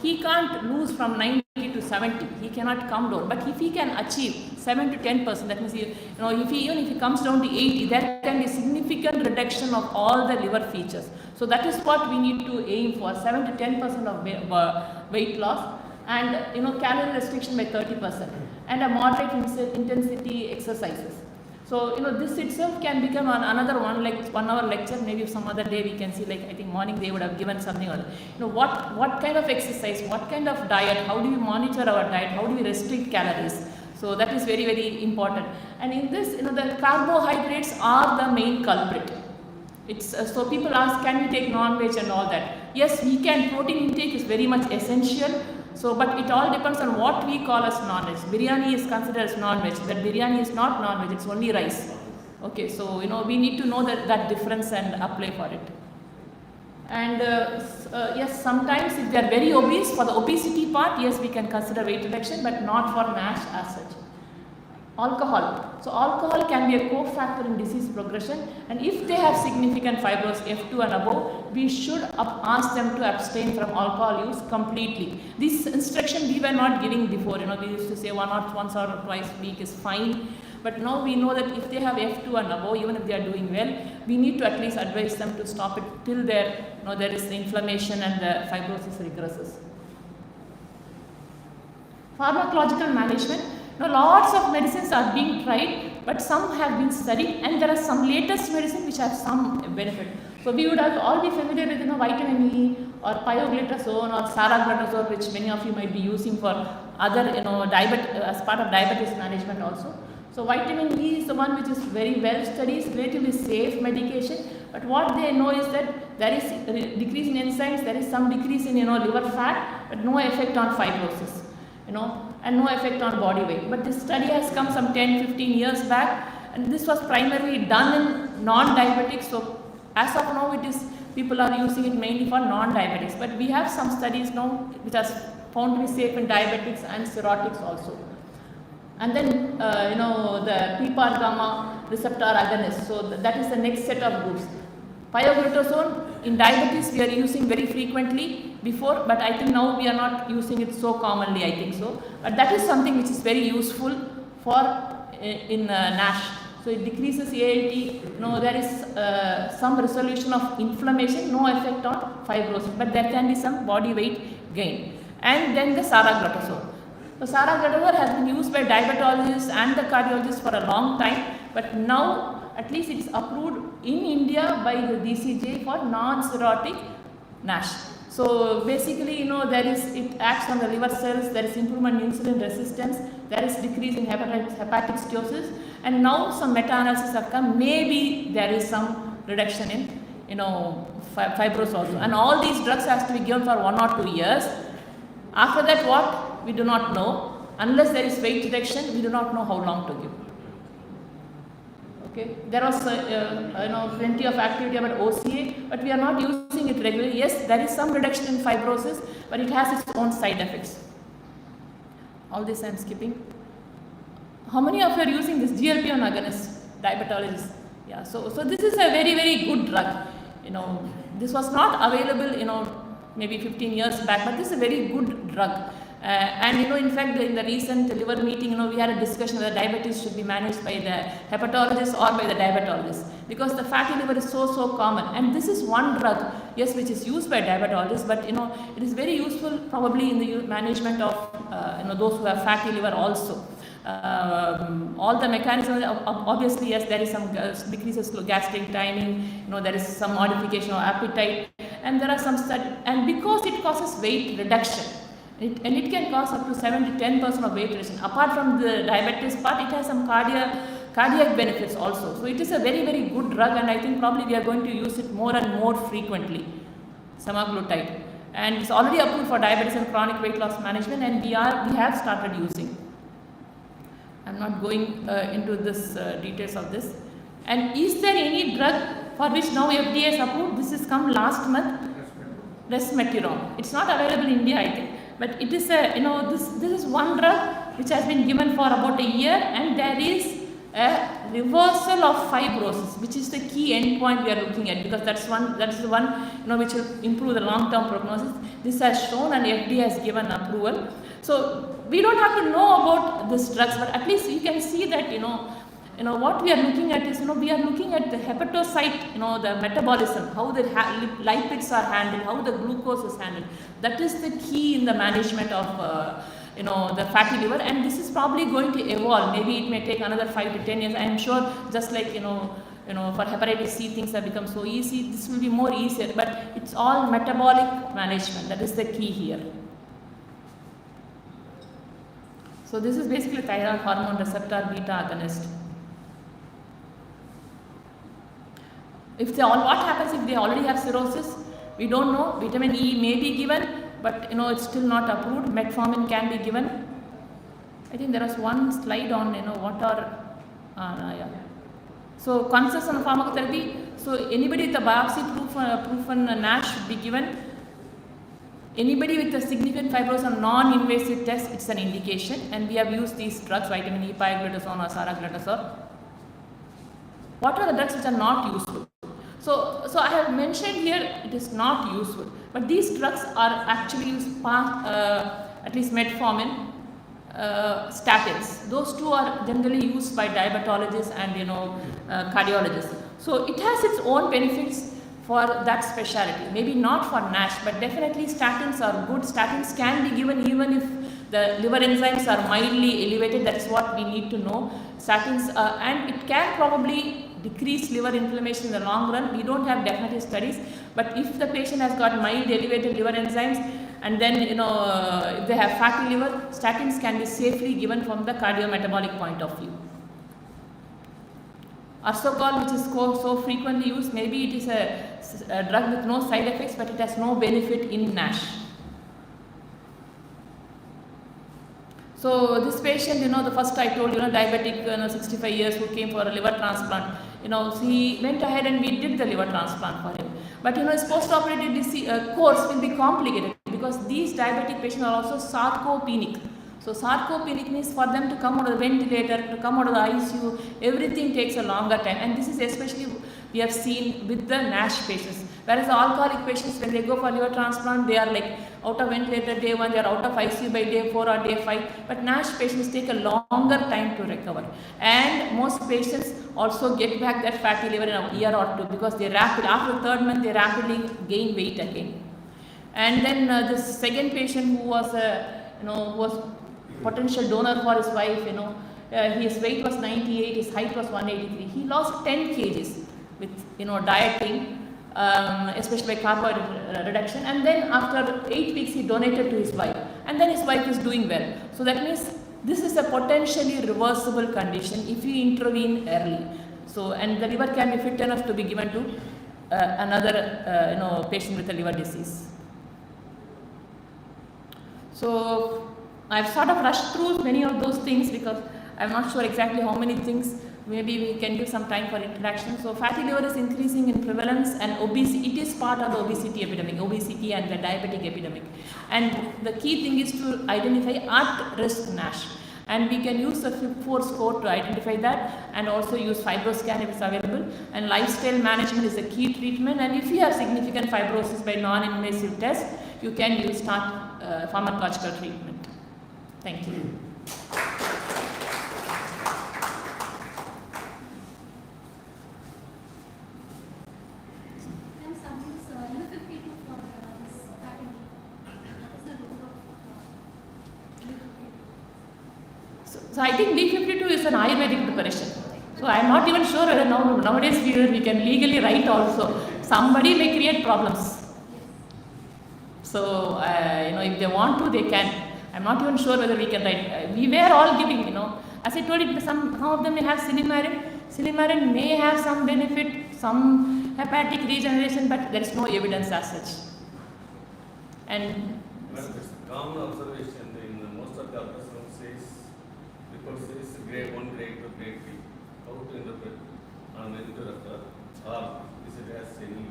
He can't lose from 90 to 70, he cannot come down. But if he can achieve 7 to 10%, that means even if he comes down to 80, there can be significant reduction of all the liver features. So that is what we need to aim for, 7 to 10% of weight loss, and calorie restriction by 30%, and a moderate intensity exercises. So this itself can become another 1 hour lecture. Maybe some other day we can see, I think morning they would have given something on what kind of exercise, what kind of diet, how do we monitor our diet, how do we restrict calories. So that is very, very important. And in this, the carbohydrates are the main culprit. So people ask, can we take non-veg and all that? Yes, we can. Protein intake is very much essential. So, but it all depends on what we call as non-veg. Biryani is considered as non-veg. That biryani is not non-veg, it's only rice. Okay, so we need to know that difference and apply for it. And yes, sometimes if they are very obese, for the obesity part, yes, we can consider weight reduction, but not for NASH as such. Alcohol. So alcohol can be a cofactor in disease progression, and if they have significant fibrosis F2 and above, we should ask them to abstain from alcohol use completely. This instruction we were not giving before. We used to say once or twice a week is fine. But now we know that if they have F2 and above, even if they are doing well, we need to at least advise them to stop it till there is the inflammation and the fibrosis regresses. Pharmacological management. Now lots of medicines are being tried, but some have been studied, and there are some latest medicine which have some benefit. So we would have all be familiar with vitamin E or pioglitazone or saraglitazone, which many of you might be using for other as part of diabetes management also. So vitamin E is the one which is very well studied, relatively safe medication, but what they know is that there is a decrease in enzymes, there is some decrease in liver fat, but no effect on fibrosis, and no effect on body weight. But this study has come some 10-15 years back, and this was primarily done in non-diabetics. So as of now, people are using it mainly for non-diabetics, but we have some studies now which are found to be safe in diabetics and cirrhotics also. And then, the PPAR gamma receptor agonist. So that is the next set of groups. Pioglitazone in diabetes we are using very frequently before, but I think now we are not using it so commonly, I think so. But that is something which is very useful for in NASH. So it decreases ALT. There is some resolution of inflammation, no effect on fibrosis, but there can be some body weight gain. And then the saraglitazone. So saraglitazone has been used by diabetologists and the cardiologists for a long time, but now at least it is approved in India by the DCJ for non-cirrhotic NASH. So basically, it acts on the liver cells, there is improvement in insulin resistance, there is decrease in hepatic steatosis, and now some meta-analysis have come, maybe there is some reduction in fibrosis also. And all these drugs has to be given for 1 or 2 years. After that, what? We do not know. Unless there is weight reduction, we do not know how long to give. Okay, there was plenty of activity about OCA, but we are not using it regularly. Yes, there is some reduction in fibrosis, but it has its own side effects. All this I am skipping. How many of you are using this GLP-1 agonist, diabetologists? Yeah, so this is a very, very good drug. This was not available, maybe 15 years back, but this is a very good drug. And in fact, in the recent liver meeting, we had a discussion whether diabetes should be managed by the hepatologist or by the diabetologist, because the fatty liver is so common. And this is one drug, yes, which is used by diabetologists, but it is very useful probably in the management of those who have fatty liver also. All the mechanisms, obviously, yes, there is some decreases to gastric timing, there is some modification of appetite, and there are some studies, and because it causes weight reduction, and it can cause up to 7 to 10% of weight reduction. Apart from the diabetes part, it has some cardiac benefits also. So it is a very, very good drug, and I think probably we are going to use it more and more frequently, semaglutide. And it's already approved for diabetes and chronic weight loss management, and we have started using. I'm not going into this details of this. And is there any drug for which now FDA is approved? This has come last month, resmetirom. It's not available in India, I think. But it is this is one drug which has been given for about a year, and there is a reversal of fibrosis, which is the key endpoint we are looking at, because that is the one which will improve the long-term prognosis. This has shown, and FDA has given approval. So we don't have to know about these drugs, but at least you can see that what we are looking at is we are looking at the hepatocyte, the metabolism, how the lipids are handled, how the glucose is handled. That is the key in the management of the fatty liver, and this is probably going to evolve. Maybe it may take another 5 to 10 years. I am sure, just like for hepatitis C things have become so easy, this will be more easier, but it's all metabolic management. That is the key here. So this is basically thyroid hormone receptor beta agonist. What happens if they already have cirrhosis? We don't know. Vitamin E may be given, but it's still not approved. Metformin can be given. I think there was one slide on what are So consensus on pharmacotherapy. So anybody with a biopsy proven NASH should be given. Anybody with a significant fibrosis on non-invasive test, it's an indication, and we have used these drugs, vitamin E, pioglitazone or saraglitazone. What are the drugs which are not useful? So I have mentioned here it is not useful, but these drugs are actually used at least metformin, statins. Those two are generally used by diabetologists and cardiologists. So it has its own benefits for that specialty. Maybe not for NASH, but definitely statins are good. Statins can be given even if the liver enzymes are mildly elevated. That is what we need to know. Statins and it can probably decrease liver inflammation in the long run. We don't have definitive studies, but if the patient has got mild elevated liver enzymes and then if they have fatty liver, statins can be safely given from the cardiometabolic point of view. Arsocol, which is so frequently used, maybe it is a drug with no side effects, but it has no benefit in NASH. So this patient, the first I told diabetic, 65 years, who came for a liver transplant. He went ahead and we did the liver transplant for him. But his post-operative course will be complicated because these diabetic patients are also sarcopenic. So sarcopenic means for them to come out of the ventilator, to come out of the ICU, everything takes a longer time. And this is especially we have seen with the NASH patients. Whereas the alcoholic patients, when they go for liver transplant, they are like out of ventilator day 1, they are out of ICU by day 4 or day 5. But NASH patients take a longer time to recover. And most patients also get back that fatty liver in a year or two because they after the third month, they rapidly gain weight again. And then this second patient who was was potential donor for his wife, his weight was 98, his height was 183. He lost 10 kgs with dieting, especially by carbohydrate reduction, and then after 8 weeks he donated to his wife, and then his wife is doing well. So that means this is a potentially reversible condition if you intervene early. So and the liver can be fit enough to be given to another patient with a liver disease. So I've sort of rushed through many of those things because I'm not sure exactly how many things. Maybe we can give some time for interaction. So fatty liver is increasing in prevalence, and obesity, it is part of the obesity epidemic, obesity and the diabetic epidemic. And the key thing is to identify at-risk NASH. And we can use the FIB-4 score to identify that, and also use FibroScan if it's available. And lifestyle management is a key treatment. And if you have significant fibrosis by non-invasive test, you can start pharmacological treatment. Thank you. So I think B52 is an Ayurvedic preparation. So I am not even sure whether nowadays we can legally write also. Somebody may create problems. So if they want to, they can. I'm not even sure whether we can write. We were all giving, as I told you, some of them may have silimarin. Silimarin may have some benefit, some hepatic regeneration, but there is no evidence as such. And common observation in most of the ultrasound report says grade 1, grade 2, grade 3. How to interpret and when to refer, or is it has any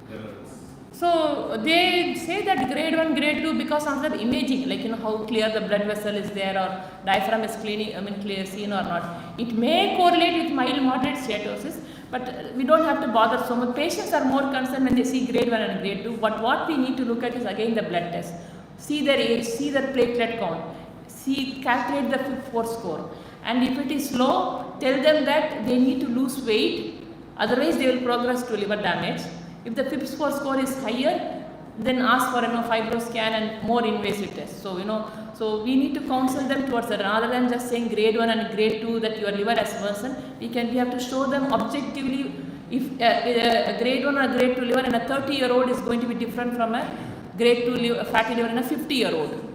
relevance? So they say that grade 1, grade 2 because of the imaging, like how clear the blood vessel is there or diaphragm is clear seen or not. It may correlate with mild moderate steatosis, but we don't have to bother so much. Patients are more concerned when they see grade 1 and grade 2. But what we need to look at is again the blood test. See their age, see their platelet count, calculate the FIB-4 score. And if it is low, tell them that they need to lose weight, otherwise they will progress to liver damage. If the FIB-4 score is higher, then ask for FibroScan and more invasive tests. So so we need to counsel them towards that rather than just saying grade 1 and grade 2 that your liver has worsened. We have to show them objectively if a grade 1 or a grade 2 liver in a 30-year-old is going to be different from a grade 2 fatty liver in a 50-year-old.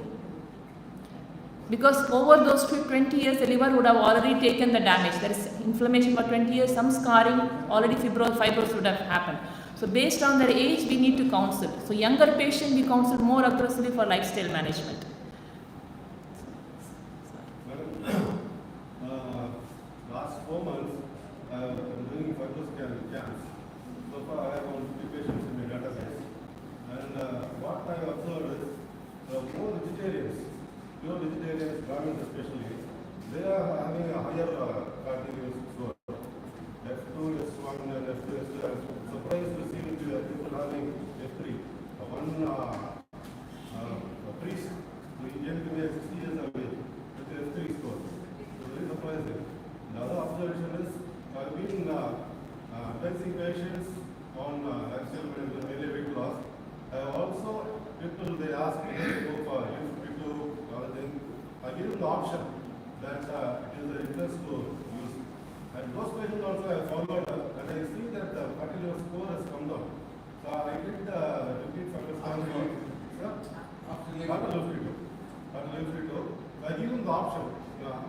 Because over those 20 years, the liver would have already taken the damage. There is inflammation for 20 years, some scarring, already fibrosis would have happened. So based on their age, we need to counsel. So younger patient, we counsel more aggressively for lifestyle management. Madam, last 4 months, I have a priest who came to me at 60 years of age with a F3 score. So very surprising. The other observation is I've been advising patients on lifestyle management, mainly weight loss. Also, people they ask me to go for lift other thing. I give them the option that it is an interest to use. And those patients also I followed up and I see that the particular score has come down. So I did repeat for after lift. I give them the option.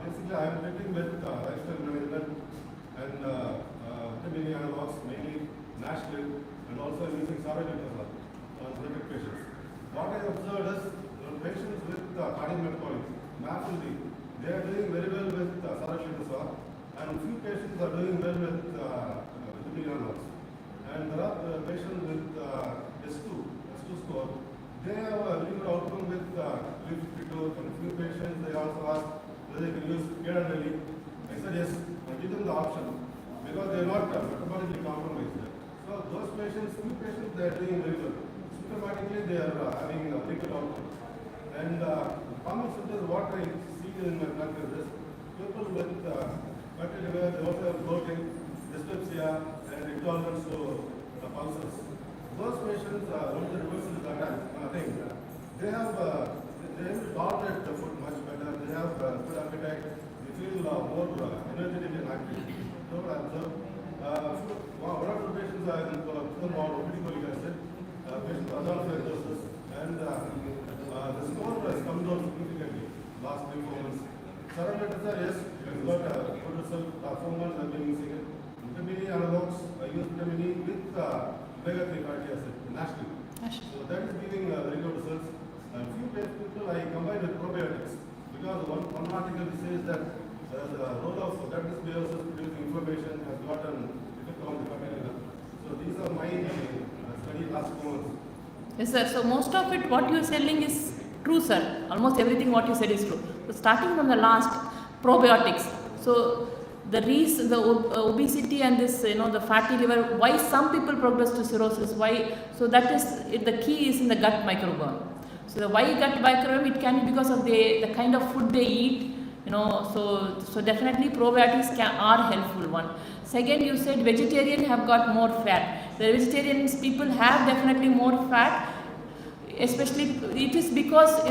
Basically, I am treating with lifestyle management and vitamin analogs, mainly Nashville, and also using surrogate on genetic patients. What I observed is patients with cardiometabolic, MAFLD, they are doing very well with surrogate and few patients are doing well with vitamin analogs. And there are patients with S2 score. They have a very good outcome with lift. And few patients they also ask whether they can use Kedanali. I said yes, I give them the option because they are not metabolically compromised. So those patients, few patients they are doing very well. Symptomatically they are having a very good outcome. And common symptoms what I see in my practice is people with fatty liver, they also have bloating, dyspepsia, and intolerance to pulses. Those patients, when the reversal is attacked, they have to tolerate the food much better. They have good appetite. They feel more energetic and active. So I observe. One of the patients I have on obesity acid, patients adult doses, and the score has come down significantly last 3-4 months. Surrogate yes, it's got a good result. 4 months I've been using it. Vitamin E analogs, I use vitamin E with omega-3 fatty acid, Nashville. So that is giving very good results. And few people I combine with probiotics because one article says that the role of gut dysbiosis producing inflammation has got an effect on the fatty liver. So these are my study last 4 months. Yes, sir. So most of it, what you are selling is true, sir. Almost everything what you said is true. So starting from the last, probiotics. So the reason, the obesity and this, the fatty liver, why some people progress to cirrhosis, why? So that is, the key is in the gut microbiome. So the why gut microbiome, it can be because of the kind of food they eat, so definitely probiotics are helpful one. Second, you said vegetarian have got more fat. The vegetarians people have definitely more fat, especially it is because,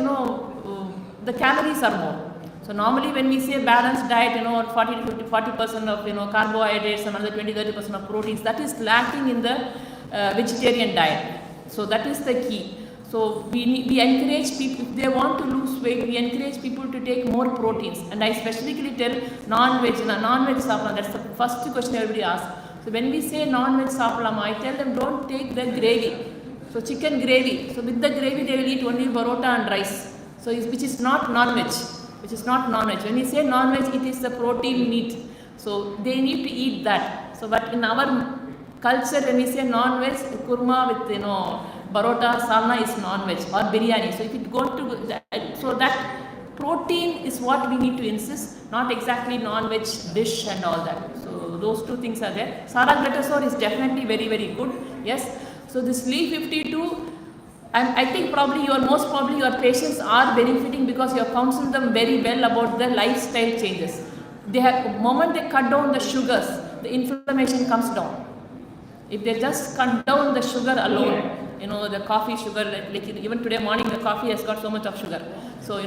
the calories are more. So normally when we say balanced diet, 40% to 50% of carbohydrates and another 20-30% of proteins, that is lacking in the vegetarian diet. So that is the key. So we encourage people, if they want to lose weight, we encourage people to take more proteins. And I specifically tell non-veg saplam, that's the first question everybody asks. So when we say non-veg saplam, I tell them don't take the gravy. So chicken gravy. So with the gravy they will eat only parota and rice. So which is not non-veg. When we say non-veg, it is the protein meat. So they need to eat that. So but in our culture, when we say non-veg, kurma with parota, salna is non-veg or biryani. So if it go to that protein is what we need to insist, not exactly non-veg dish and all that. So those two things are there. Saraglitazole is definitely very, very good. Yes. So this Li52, I think most probably your patients are benefiting because you have counseled them very well about their lifestyle changes. Moment they cut down the sugars, the inflammation comes down. If they just cut down the sugar alone, the coffee sugar, like even today morning the coffee has got so much of sugar. So,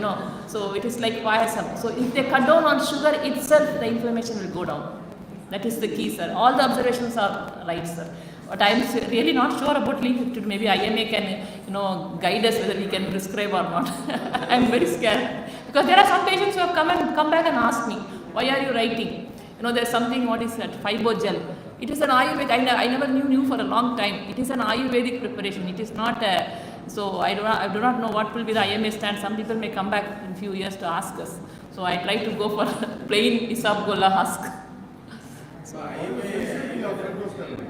so it is like tiresome. So if they cut down on sugar itself, the inflammation will go down. That is the key, sir. All the observations are right, sir. But I am really not sure about Li52. Maybe IMA can, guide us whether we can prescribe or not. I am very scared. Because there are some patients who have come back and asked me, why are you writing? There is something, what is that, Fibogel. It is an Ayurvedic, I never knew for a long time. It is an Ayurvedic preparation. It is not, so I do not know what will be the IMA stand. Some people may come back in a few years to ask us. So I try to go for plain Isabgola husk. So sensitivity of fibroscan.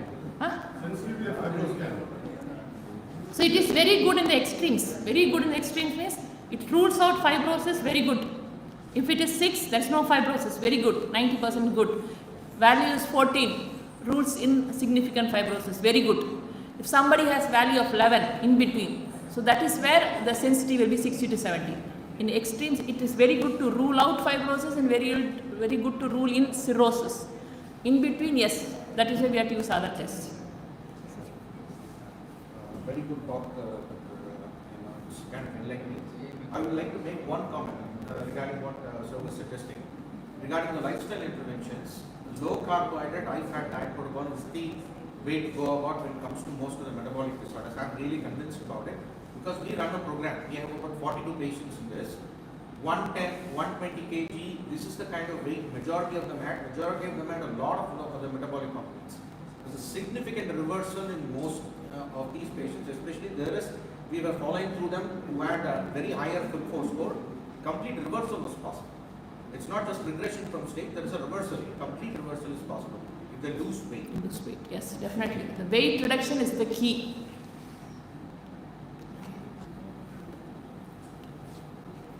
So it is very good in the extremes. Very good in the extremes means it rules out fibrosis, very good. If it is 6, there is no fibrosis, very good, 90% good. Value is 14, rules in significant fibrosis, very good. If somebody has value of 11 in between, so that is where the sensitivity will be 60 to 70. In extremes, it is very good to rule out fibrosis and very good to rule in cirrhosis. In between, yes, that is why we have to use other tests. Very good talk, I would like to make one comment regarding what Sir was suggesting. Regarding the lifestyle interventions, low carbohydrate, high fat diet protocol is the way to go about when it comes to most of the metabolic disorders. I'm really convinced about it because we run a program. We have about 42 patients in this. 110, 120 kg, this is the kind of weight majority of them had a lot of the metabolic complaints. There's a significant reversal in most of these patients, especially we were following through them who had a very higher FIB4 score. Complete reversal was possible. It's not just regression from state, there is a reversal. Complete reversal is possible if they lose weight. Lose weight, yes, definitely. The weight reduction is the key.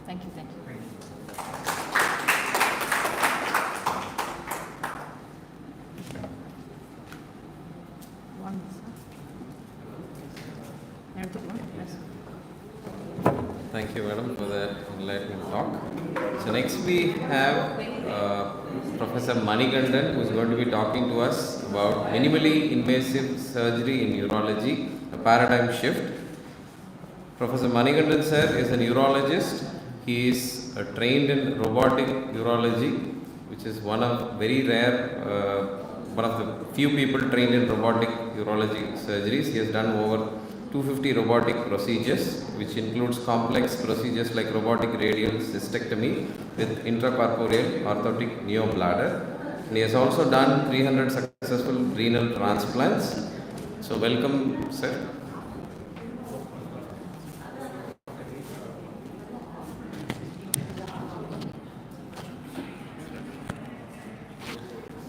Thank you, thank you. Thank you, madam, for that enlightening talk. So next we have Professor Manigandan, who is going to be talking to us about minimally invasive surgery in urology, a paradigm shift. Professor Manigandan sir is a urologist. He is trained in robotic urology, which is one of very rare, one of the few people trained in robotic urology surgeries. He has done over 250 robotic procedures, which includes complex procedures like robotic radial cystectomy with intracorporeal orthotic neobladder. And he has also done 300 successful renal transplants. So welcome, sir.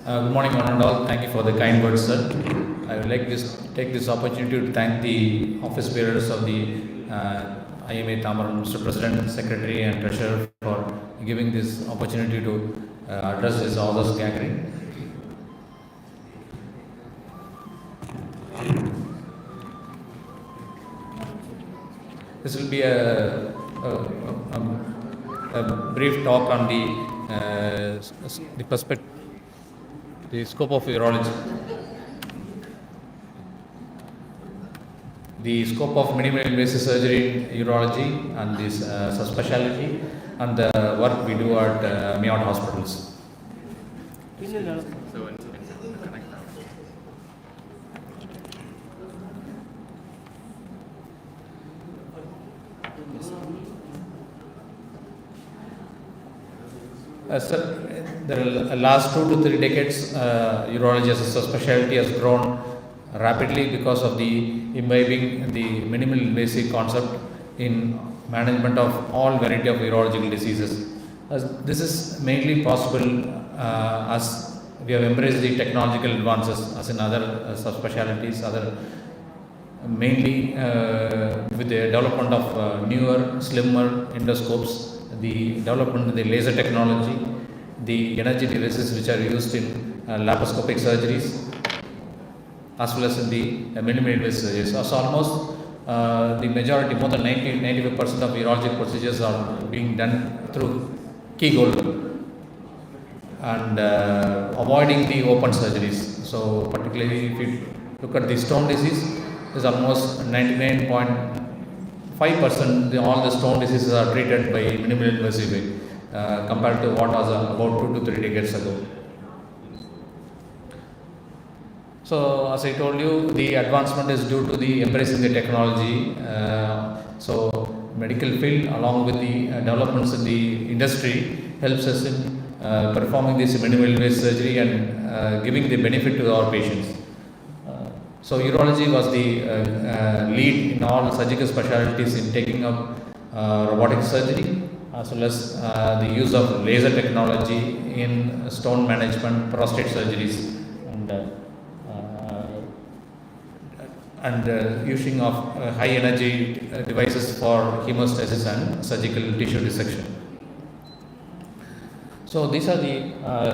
Good morning, one and all. Thank you for the kind words, sir. I would like to take this opportunity to thank the office bearers of the IMA TBM, Mr. President, Secretary and Treasurer for giving this opportunity to address this authors gathering. This will be a brief talk on the perspective, the scope of urology. The scope of minimally invasive surgery in urology and this subspecialty and the work we do at MIOT hospitals. Sir, the last 2 to 3 decades, urology as a subspecialty has grown rapidly because of the imbibing the minimal invasive concept in management of all variety of urological diseases. This is mainly possible as we have embraced the technological advances as in other subspecialties, mainly with the development of newer, slimmer endoscopes, the development of the laser technology, the energy devices which are used in laparoscopic surgeries, as well as in the minimally invasive surgeries. So almost the majority, more than 90-95% of urologic procedures are being done through keyhole and avoiding the open surgeries. So particularly if you look at the stone disease, is almost 99.5% all the stone diseases are treated by minimally invasive way compared to what was about 2 to 3 decades ago. So as I told you, the advancement is due to the embracing the technology. So medical field along with the developments in the industry helps us in performing this minimally invasive surgery and giving the benefit to our patients. So urology was the lead in all surgical specialties in taking up robotic surgery as well as the use of laser technology in stone management, prostate surgeries, and using of high energy devices for hemostasis and surgical tissue dissection. So these are the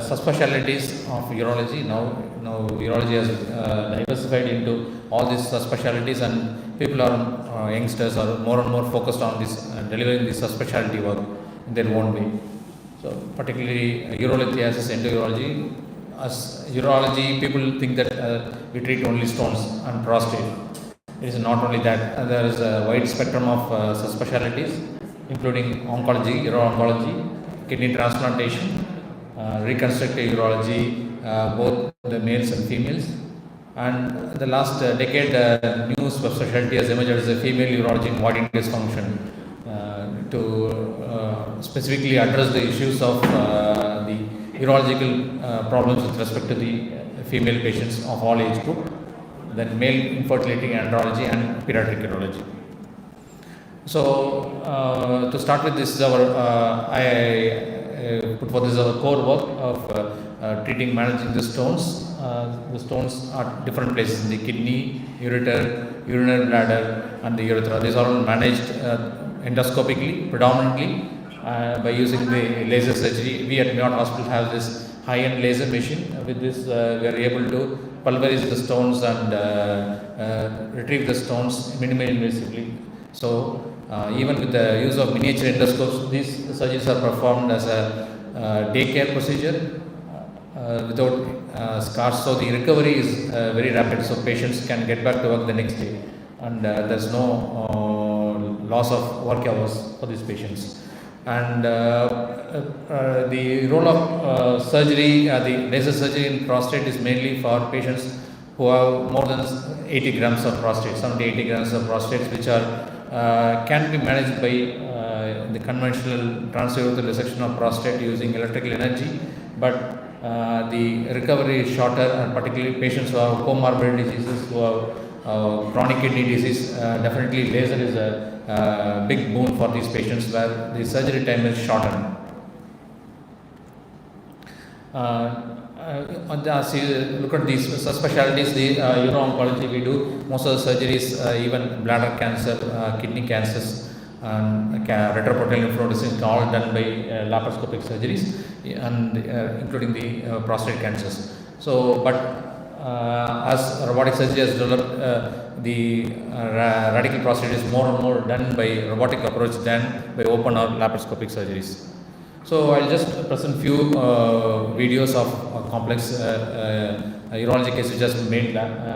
subspecialties of urology. Now urology has diversified into all these subspecialties, and people are youngsters are more and more focused on this delivering this subspecialty work in their own way. So particularly urolithiasis, endourology. As urology, people think that we treat only stones and prostate. It is not only that. There is a wide spectrum of subspecialties, including oncology, uro-oncology, kidney transplantation, reconstructive urology, both the males and females. And the last decade, new subspecialty has emerged as a female urology in voiding dysfunction to specifically address the issues of the urological problems with respect to the female patients of all age group, then male infertility andrology and pediatric urology. So to start with, this is our I put forth this is our core work of treating, managing the stones. The stones are different places in the kidney, ureter, urinary bladder, and the urethra. These are all managed endoscopically, predominantly by using the laser surgery. We at MIOT Hospital have this high-end laser machine. With this, we are able to pulverize the stones and retrieve the stones minimally invasively. So even with the use of miniature endoscopes, these surgeries are performed as a daycare procedure without scars. So the recovery is very rapid. So patients can get back to work the next day, and there's no loss of work hours for these patients. And the role of surgery, the laser surgery in prostate is mainly for patients who have more than 80 grams of prostate, 70-80 grams of prostates, which are can be managed by the conventional transurethral resection of prostate using electrical energy, but the recovery is shorter, and particularly patients who have comorbid diseases, who have chronic kidney disease, definitely laser is a big boon for these patients, where the surgery time is shortened. As you look at these subspecialties, the uro-oncology, we do most of the surgeries, even bladder cancer, kidney cancers, and retroperitoneal lymphonosis, all done by laparoscopic surgeries, and including the prostate cancers. So, but as robotic surgery has developed, the radical prostate is more and more done by robotic approach than by open or laparoscopic surgeries. So I'll just present few videos of complex urology cases which has been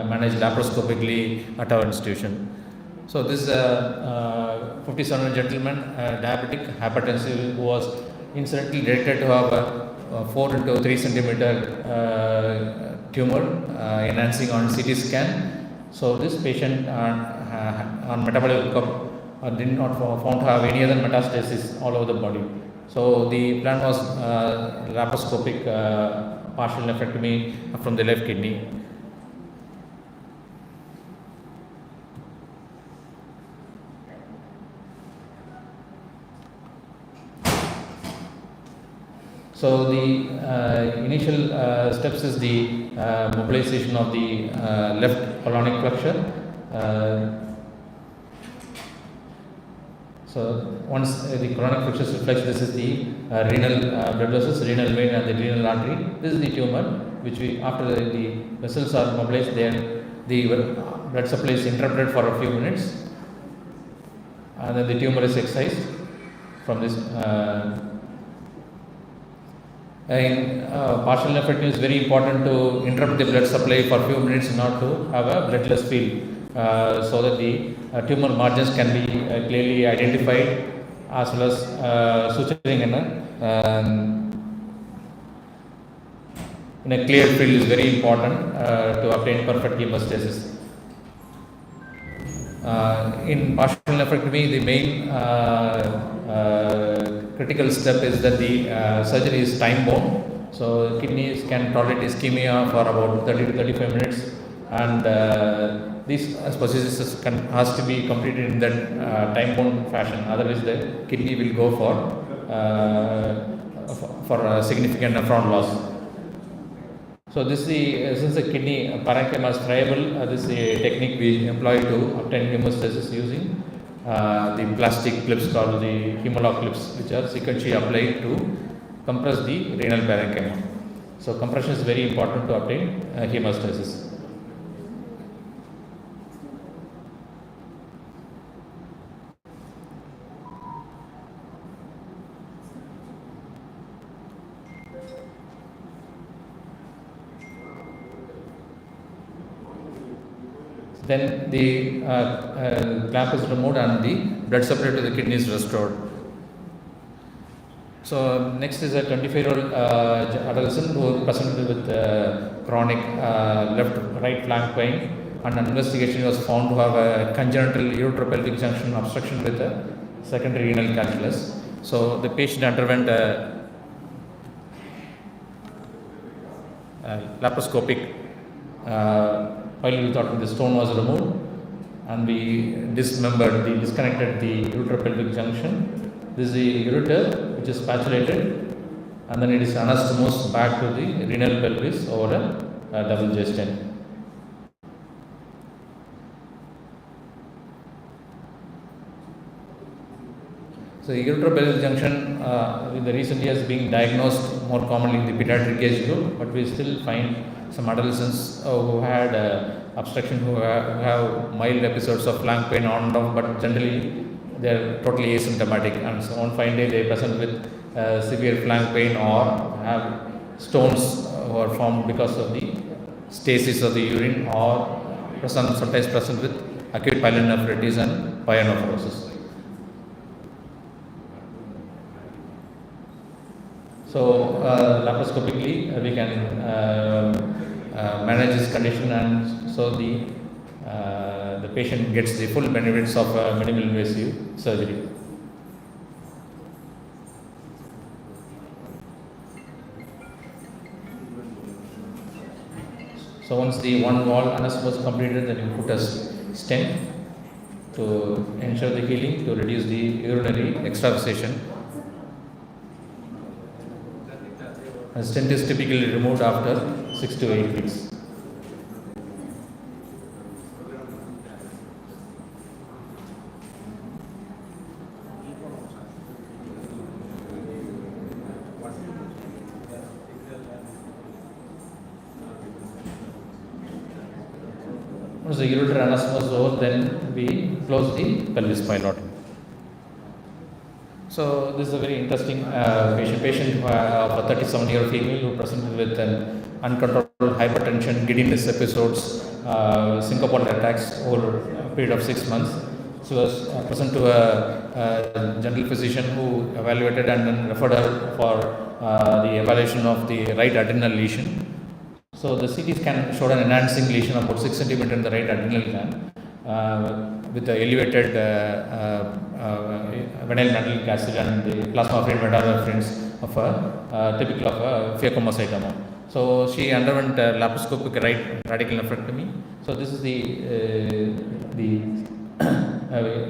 managed laparoscopically at our institution. So this is a 57-year-old gentleman, diabetic, hypertensive, who was incidentally detected to have a 4 into 3 centimeter tumor enhancing on CT scan. So this patient on metabolic lookup did not found to have any other metastasis all over the body. So the plan was laparoscopic partial nephrectomy from the left kidney. So the initial steps is the mobilization of the left colonic flexure. So once the colonic flexure is flexed, this is the renal blood vessels, renal vein and the renal artery. This is the tumor, which we, after the vessels are mobilized, then the blood supply is interrupted for a few minutes, and then the tumor is excised from this. In partial nephrectomy, is very important to interrupt the blood supply for a few minutes in order to have a bloodless field, so that the tumor margins can be clearly identified, as well as suturing in a clear field is very important to obtain perfect hemostasis. In partial nephrectomy, the main critical step is that the surgery is time bound. So kidneys can tolerate ischemia for about 30 to 35 minutes, and this procedure has to be completed in that time bound fashion. Otherwise, the kidney will go for a significant nephron loss. So this is the since the kidney parenchyma is friable, this is a technique we employ to obtain hemostasis using the plastic clips called the HEMAMALA clips, which are sequentially applied to compress the renal parenchyma. So compression is very important to obtain hemostasis. Then the clamp is removed and the blood supply to the kidney is restored. So next is a 25-year-old adolescent who presented with chronic right flank pain, and on investigation he was found to have a congenital uretropelvic junction obstruction with a secondary renal calculus. So the patient underwent laparoscopic while we thought the stone was removed, and we disconnected the uretropelvic junction. This is the ureter which is spatulated, and then it is anastomosed back to the renal pelvis over a double J stent. So the uretropelvic junction in the recent years being diagnosed more commonly in the pediatric age group, but we still find some adolescents who had obstruction, who have mild episodes of flank pain on and off, but generally they are totally asymptomatic, and so on fine day they present with severe flank pain or have stones who are formed because of the stasis of the urine, or sometimes present with acute pyelonephritis and pyonephrosis. So laparoscopically we can manage this condition, and so the patient gets the full benefits of minimal invasive surgery. So once the one wall anastomos was completed, then you put a stent to ensure the healing, to reduce the urinary extravasation. A stent is typically removed after 6 to 8 weeks. Once the ureter anastomos is over, then we close the pelvis pylotomy. So this is a very interesting patient of a 37-year female who presented with an uncontrolled hypertension, giddiness episodes, syncopal attacks over a period of 6 months. She was present to a general physician who evaluated and then referred her for the evaluation of the right adrenal lesion. So the CT scan showed an enhancing lesion about 6 cm in the right adrenal gland with the elevated vinyl mandelic acid and the plasma-afferent metareference of typical of a phacomocytoma. So she underwent laparoscopic right radical nephrectomy. So this is the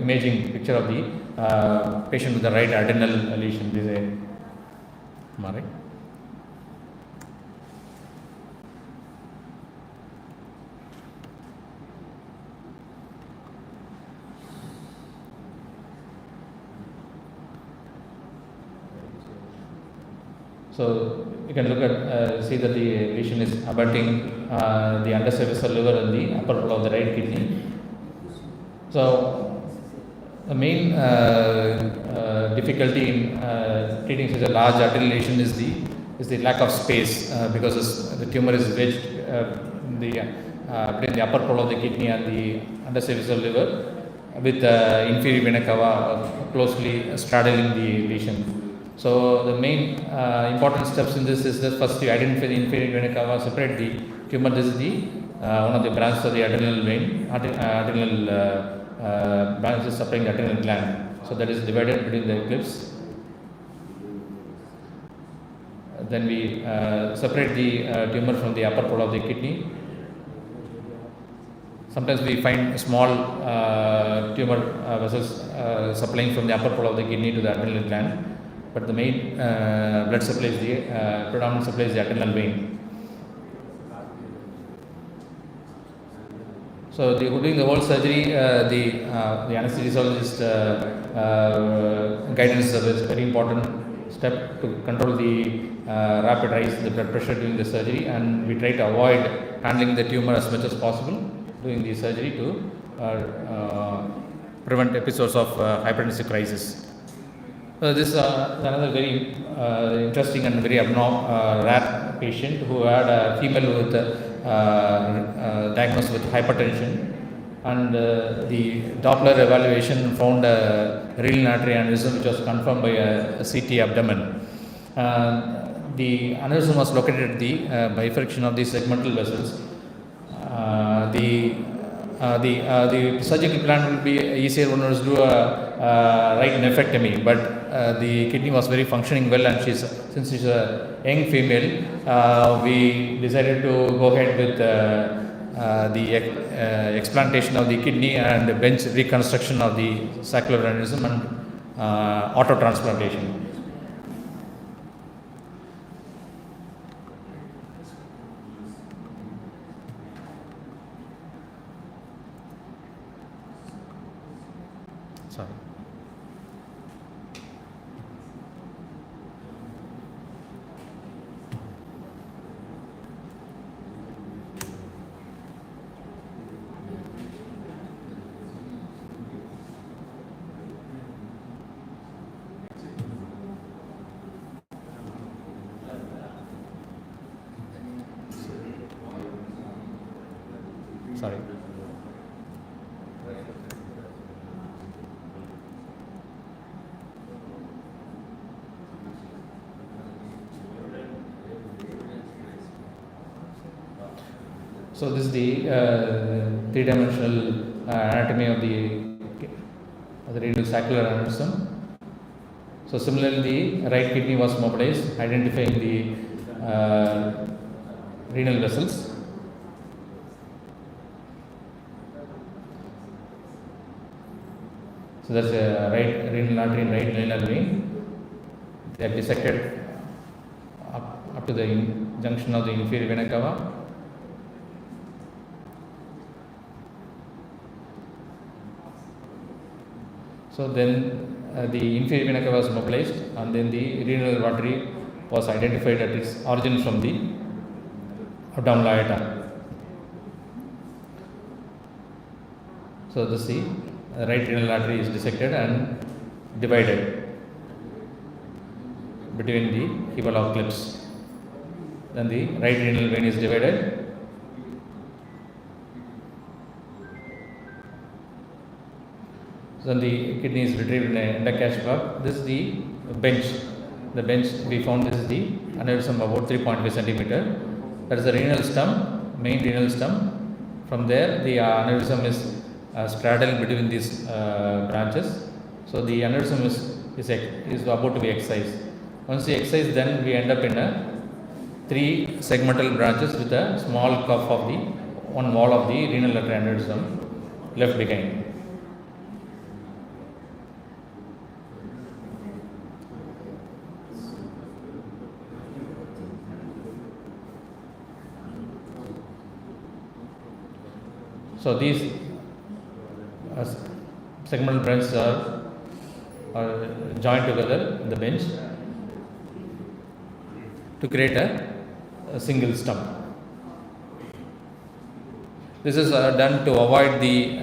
imaging picture of the patient with the right adrenal lesion. This is right. So you can look at see that the lesion is abutting the undersurface liver and the upper pole of the right kidney. So the main difficulty in treating such a large arterial lesion is the lack of space because the tumor is wedged between the upper pole of the kidney and the undersurface liver, with the inferior vena cava closely straddling the lesion. So the main important steps in this is that first you identify the inferior vena cava, separate the tumor. This is the one of the branches of the adrenal vein, adrenal branches supplying the adrenal gland. So that is divided between the eclipse. Then we separate the tumor from the upper pole of the kidney. Sometimes we find small tumor vessels supplying from the upper pole of the kidney to the adrenal gland. But the main blood supply is the predominant supply is the adrenal vein. So during the whole surgery, the anesthesiologist guidance is very important. step to control the rapid rise in the blood pressure during the surgery, and we try to avoid handling the tumor as much as possible during the surgery to prevent episodes of hypertensive crisis. This is another very interesting and very rare patient who had a female with diagnosed with hypertension, and the Doppler evaluation found a renal artery aneurysm which was confirmed by a CT abdomen. The aneurysm was located at the bifurcation of the segmental vessels. The surgical plan will be easier when one do a right nephrectomy, but the kidney was very functioning well, and since she's a young female, we decided to go ahead with the explantation of the kidney and bench reconstruction of the sacral aneurysm and auto transplantation. Sorry. Sorry. So this is the three-dimensional anatomy of the renal sacral aneurysm. So similarly, the right kidney was mobilized, identifying the renal vessels. So that's a right renal artery and right renal vein. They are dissected up to the junction of the inferior vena cava. So then the inferior vena cava was mobilized, and then the renal artery was identified at its origin from the abdominal aorta. So this is the right renal artery is dissected and divided between the HEMAMALA clips. Then the right renal vein is divided. Then the kidney is retrieved in an endocash block. This is the bench. The bench we found this is the aneurysm about 3.5 centimeter. That is the renal stem, main renal stem. From there, the aneurysm is straddled between these branches. So the aneurysm is about to be excised. Once we excise, then we end up in a 3 segmental branches with a small cuff of the one wall of the renal artery aneurysm left behind. So these segmental branches are joined together in the bench to create a single stump. This is done to avoid the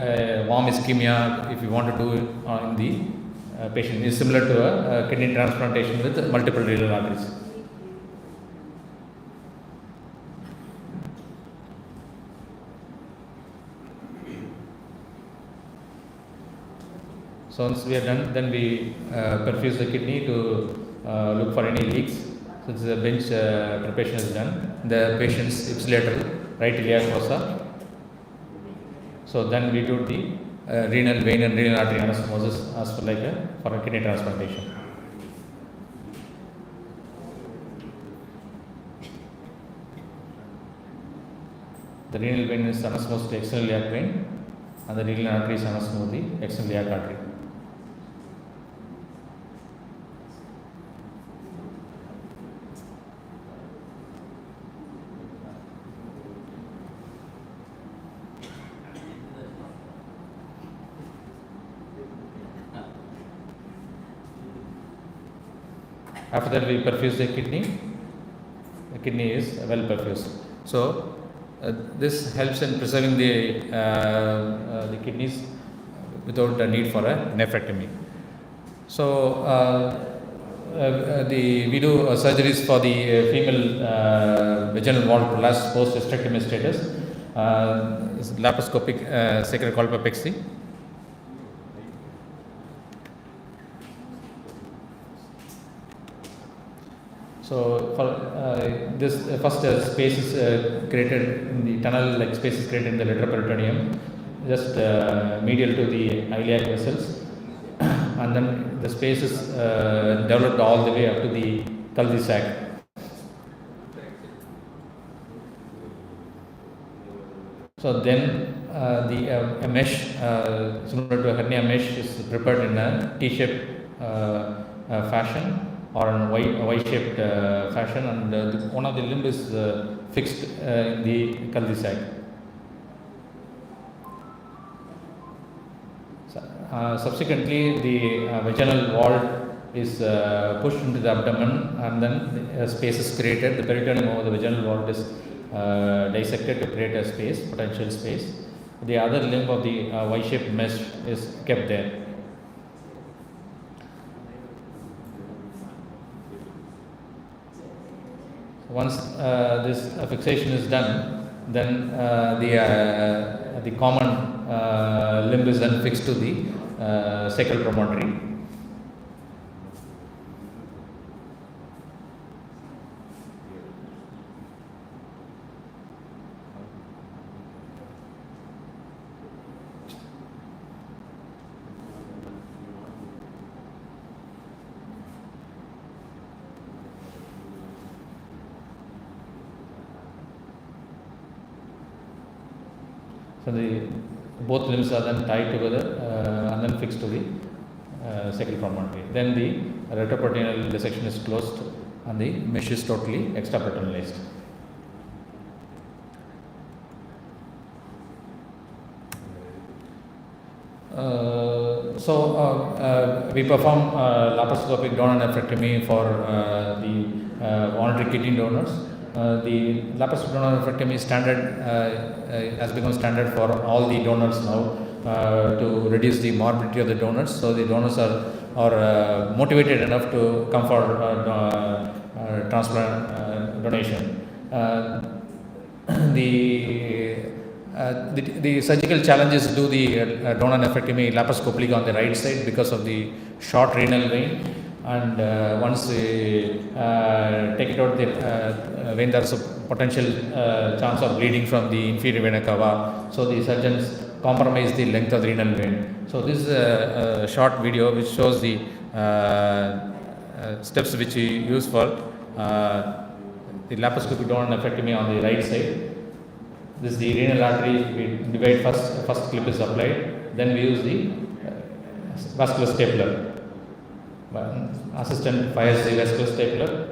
warm ischemia if you want to do it in the patient. It is similar to a kidney transplantation with multiple renal arteries. So once we are done, then we perfuse the kidney to look for any leaks. So this is a bench preparation is done. The patient's ipsilateral right iliac fossa. So then we do the renal vein and renal artery anastomosis as for a kidney transplantation. The renal vein is anastomosed to external iliac vein, and the renal artery is anastomosed to the external iliac artery. After that, we perfuse the kidney. The kidney is well perfused. So this helps in preserving the kidneys without the need for a nephrectomy. So we do surgeries for the female vaginal wall prolapse post hysterectomy status, laparoscopic sacral colpopexy. So for this first space is created in the tunnel, like space is created in the retroperitoneum, just medial to the iliac vessels, and then the space is developed all the way up to the cul-de-sac. So then a mesh similar to a hernia mesh is prepared in a T-shaped fashion or in Y-shaped fashion, and one of the limb is fixed in the cul-de-sac. Subsequently, the vaginal wall is pushed into the abdomen, and then a space is created. The peritoneum over the vaginal wall is dissected to create a space, potential space. The other limb of the Y-shaped mesh is kept there. Once this fixation is done, then the common limb is then fixed to the sacral promontory. So both limbs are then tied together and then fixed to the sacral promontory. Then the retroperitoneal dissection is closed and the mesh is totally extraperitonealized. We perform laparoscopic donor nephrectomy for the voluntary kidney donors. The laparoscopic donor nephrectomy standard has become standard for all the donors now to reduce the morbidity of the donors. So the donors are motivated enough to come for transplant donation. The surgical challenges do the donor nephrectomy laparoscopically on the right side because of the short renal vein, and once we take it out the vein, there is a potential chance of bleeding from the inferior vena cava, so the surgeons compromise the length of the renal vein. So this is a short video which shows the steps which we use for the laparoscopic donor nephrectomy on the right side. This is the renal artery. We divide first clip is applied, then we use the vascular stapler. Assistant fires the vascular stapler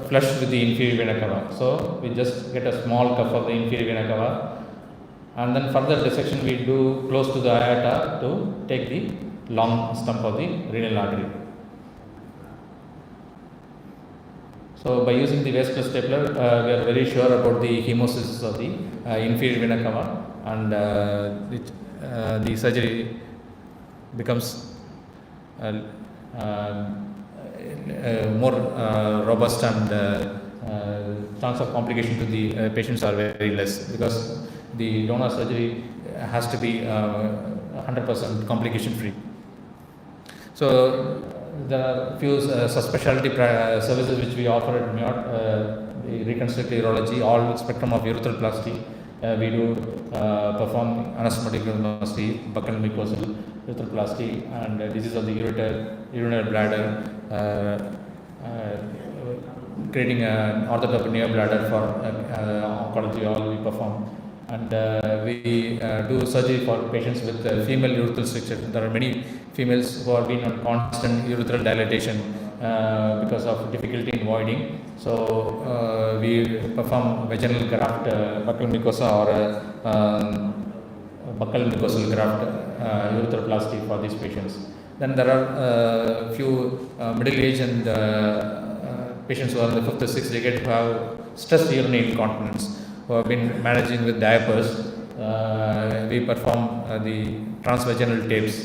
flush with the inferior vena cava. So we just get a small cuff of the inferior vena cava, and then further dissection we do close to the aorta to take the long stump of the renal artery. So by using the vascular stapler, we are very sure about the hemostasis of the inferior vena cava, and the surgery becomes more robust, and chance of complication to the patients are very less, because the donor surgery has to be 100% complication free. So there are few subspecialty services which we offer at MIOT, the reconstructive urology, all spectrum of urethroplasty. We do perform anastomotic urethroplasty, buccal mucosal urethroplasty, and disease of the urinary bladder, creating an orthotopic neobladder for oncology, all we perform. And we do surgery for patients with female urethral stricture. There are many females who have been on constant urethral dilatation because of difficulty in voiding. So we perform vaginal graft, buccal mucosa, or buccal mucosal graft urethroplasty for these patients. Then there are few middle age and patients who are in the 5th or 6th decade who have stress urinary incontinence, who have been managing with diapers. We perform the transvaginal tapes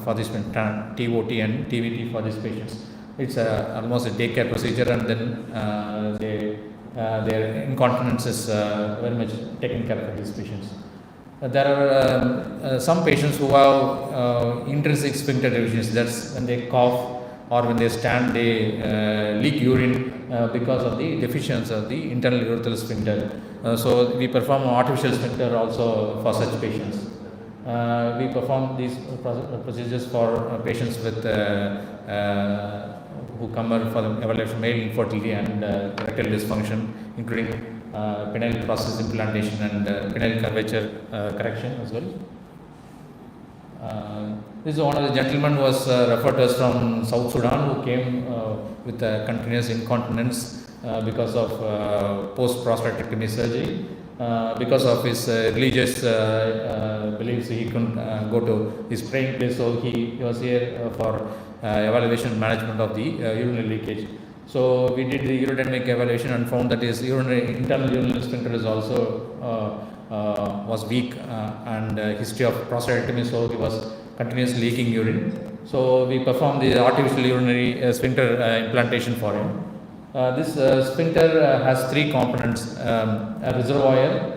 for this TOT and TVT for these patients. It's almost a daycare procedure, and then their incontinence is very much taken care of these patients. There are some patients who have intrinsic sphincter deficiency. That's when they cough or when they stand, they leak urine because of the deficiency of the internal urethral sphincter. So we perform artificial sphincter also for such patients. We perform these procedures for patients with who come for the evaluation male infertility and erectile dysfunction, including penile process implantation and penile curvature correction as well. This is one of the gentlemen who was referred to us from South Sudan, who came with continuous incontinence because of post-prostatectomy surgery. Because of his religious beliefs, he couldn't go to his praying place, so he was here for evaluation and management of the urinary leakage. So we did the urodynamic evaluation and found that his internal urinary sphincter is also was weak and history of prostatectomy, so he was continuously leaking urine. So we performed the artificial urinary sphincter implantation for him. This sphincter has three components: a reservoir,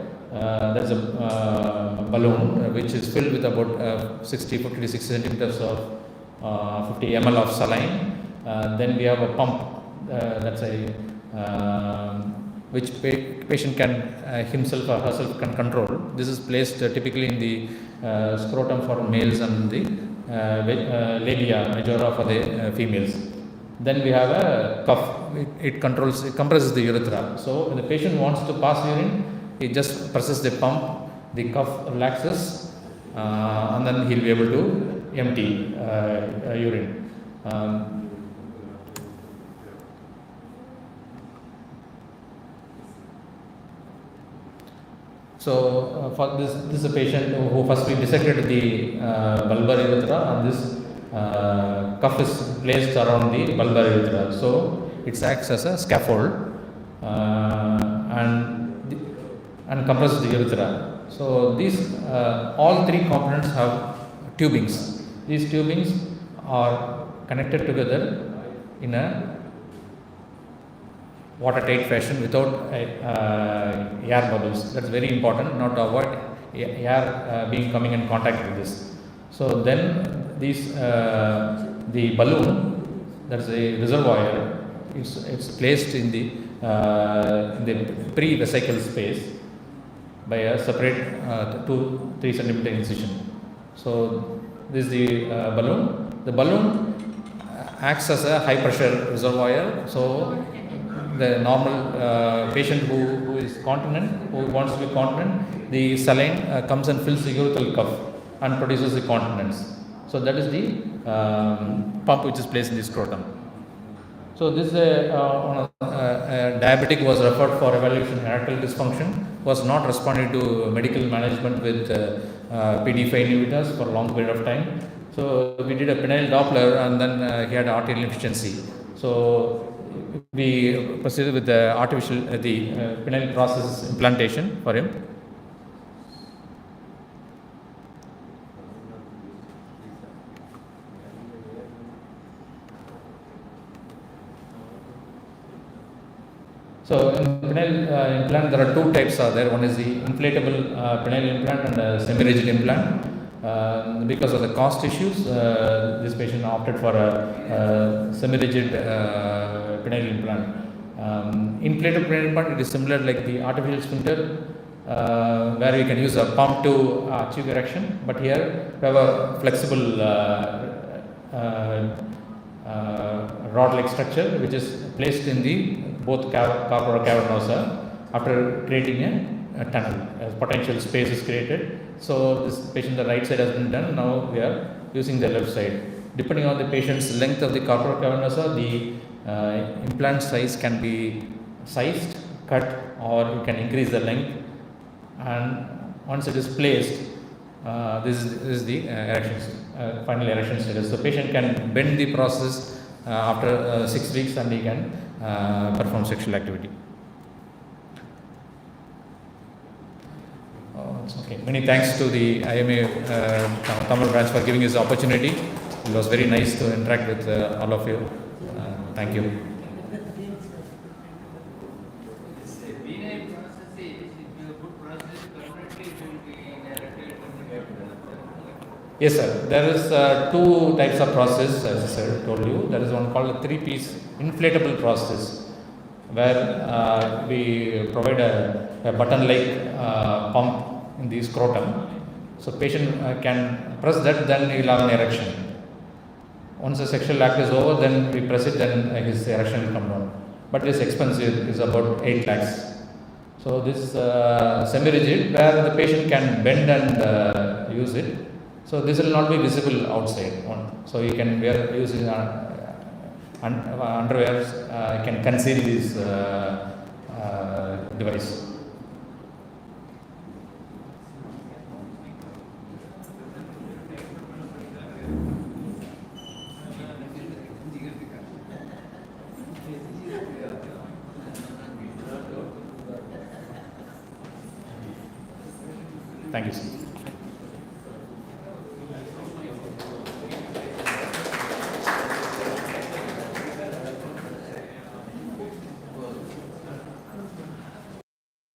that's a balloon which is filled with about 50 to 60 centimeters of 50 ml of saline. Then we have a pump, that's a which patient can himself or herself can control. This is placed typically in the scrotum for males and the labia majora for the females. Then we have a cuff. It compresses the urethra. So when the patient wants to pass urine, he just presses the pump, the cuff relaxes, and then he'll be able to empty urine. So for this is a patient who first we dissected the bulbar urethra, and this cuff is placed around the bulbar urethra. So it acts as a scaffold and compresses the urethra. So these all three components have tubings. These tubings are connected together in a watertight fashion without air bubbles. That's very important, not to avoid air being coming in contact with this. So then these the balloon, that's a reservoir, it's placed in the pre-vesical space by a separate 2-3 centimeter incision. So this is the balloon. The balloon acts as a high pressure reservoir. So the normal patient who is continent, who wants to be continent, the saline comes and fills the urethral cuff and produces the continence. So that is the pump which is placed in the scrotum. So this a diabetic was referred for evaluation erectile dysfunction, was not responding to medical management with PDE5 inhibitors for a long period of time. So we did a penile Doppler, and then he had arterial inefficiency. So we proceeded with the artificial penile process implantation for him. So in penile implant, there are two types are there. One is the inflatable penile implant and a semi-rigid implant. Because of the cost issues, this patient opted for a semi-rigid penile implant. Inflatable penile implant, it is similar like the artificial sphincter, where you can use a pump to achieve erection, but here we have a flexible rod-like structure which is placed in the both carpora cavernosa after creating a tunnel. A potential space is created. So this patient, the right side has been done. Now we are using the left side. Depending on the patient's length of the carpora cavernosa, the implant size can be sized, cut, or you can increase the length. And once it is placed, This is the final erection status. The patient can bend the process after 6 weeks and he can perform sexual activity. Okay. Many thanks to the IMA Tamil branch for giving us the opportunity. It was very nice to interact with all of you. Thank you. Yes, sir. There is two types of process, as I said, told you. There is one called a 3-piece inflatable process, where we provide a button-like pump in the scrotum. So patient can press that, then he will have an erection. Once the sexual act is over, then we press it, then his erection will come down. But it is expensive, it's about 8 lakhs. So this is semi-rigid, where the patient can bend and use it. So this will not be visible outside. So you can use his underwear, can conceal this device. Thank you, sir.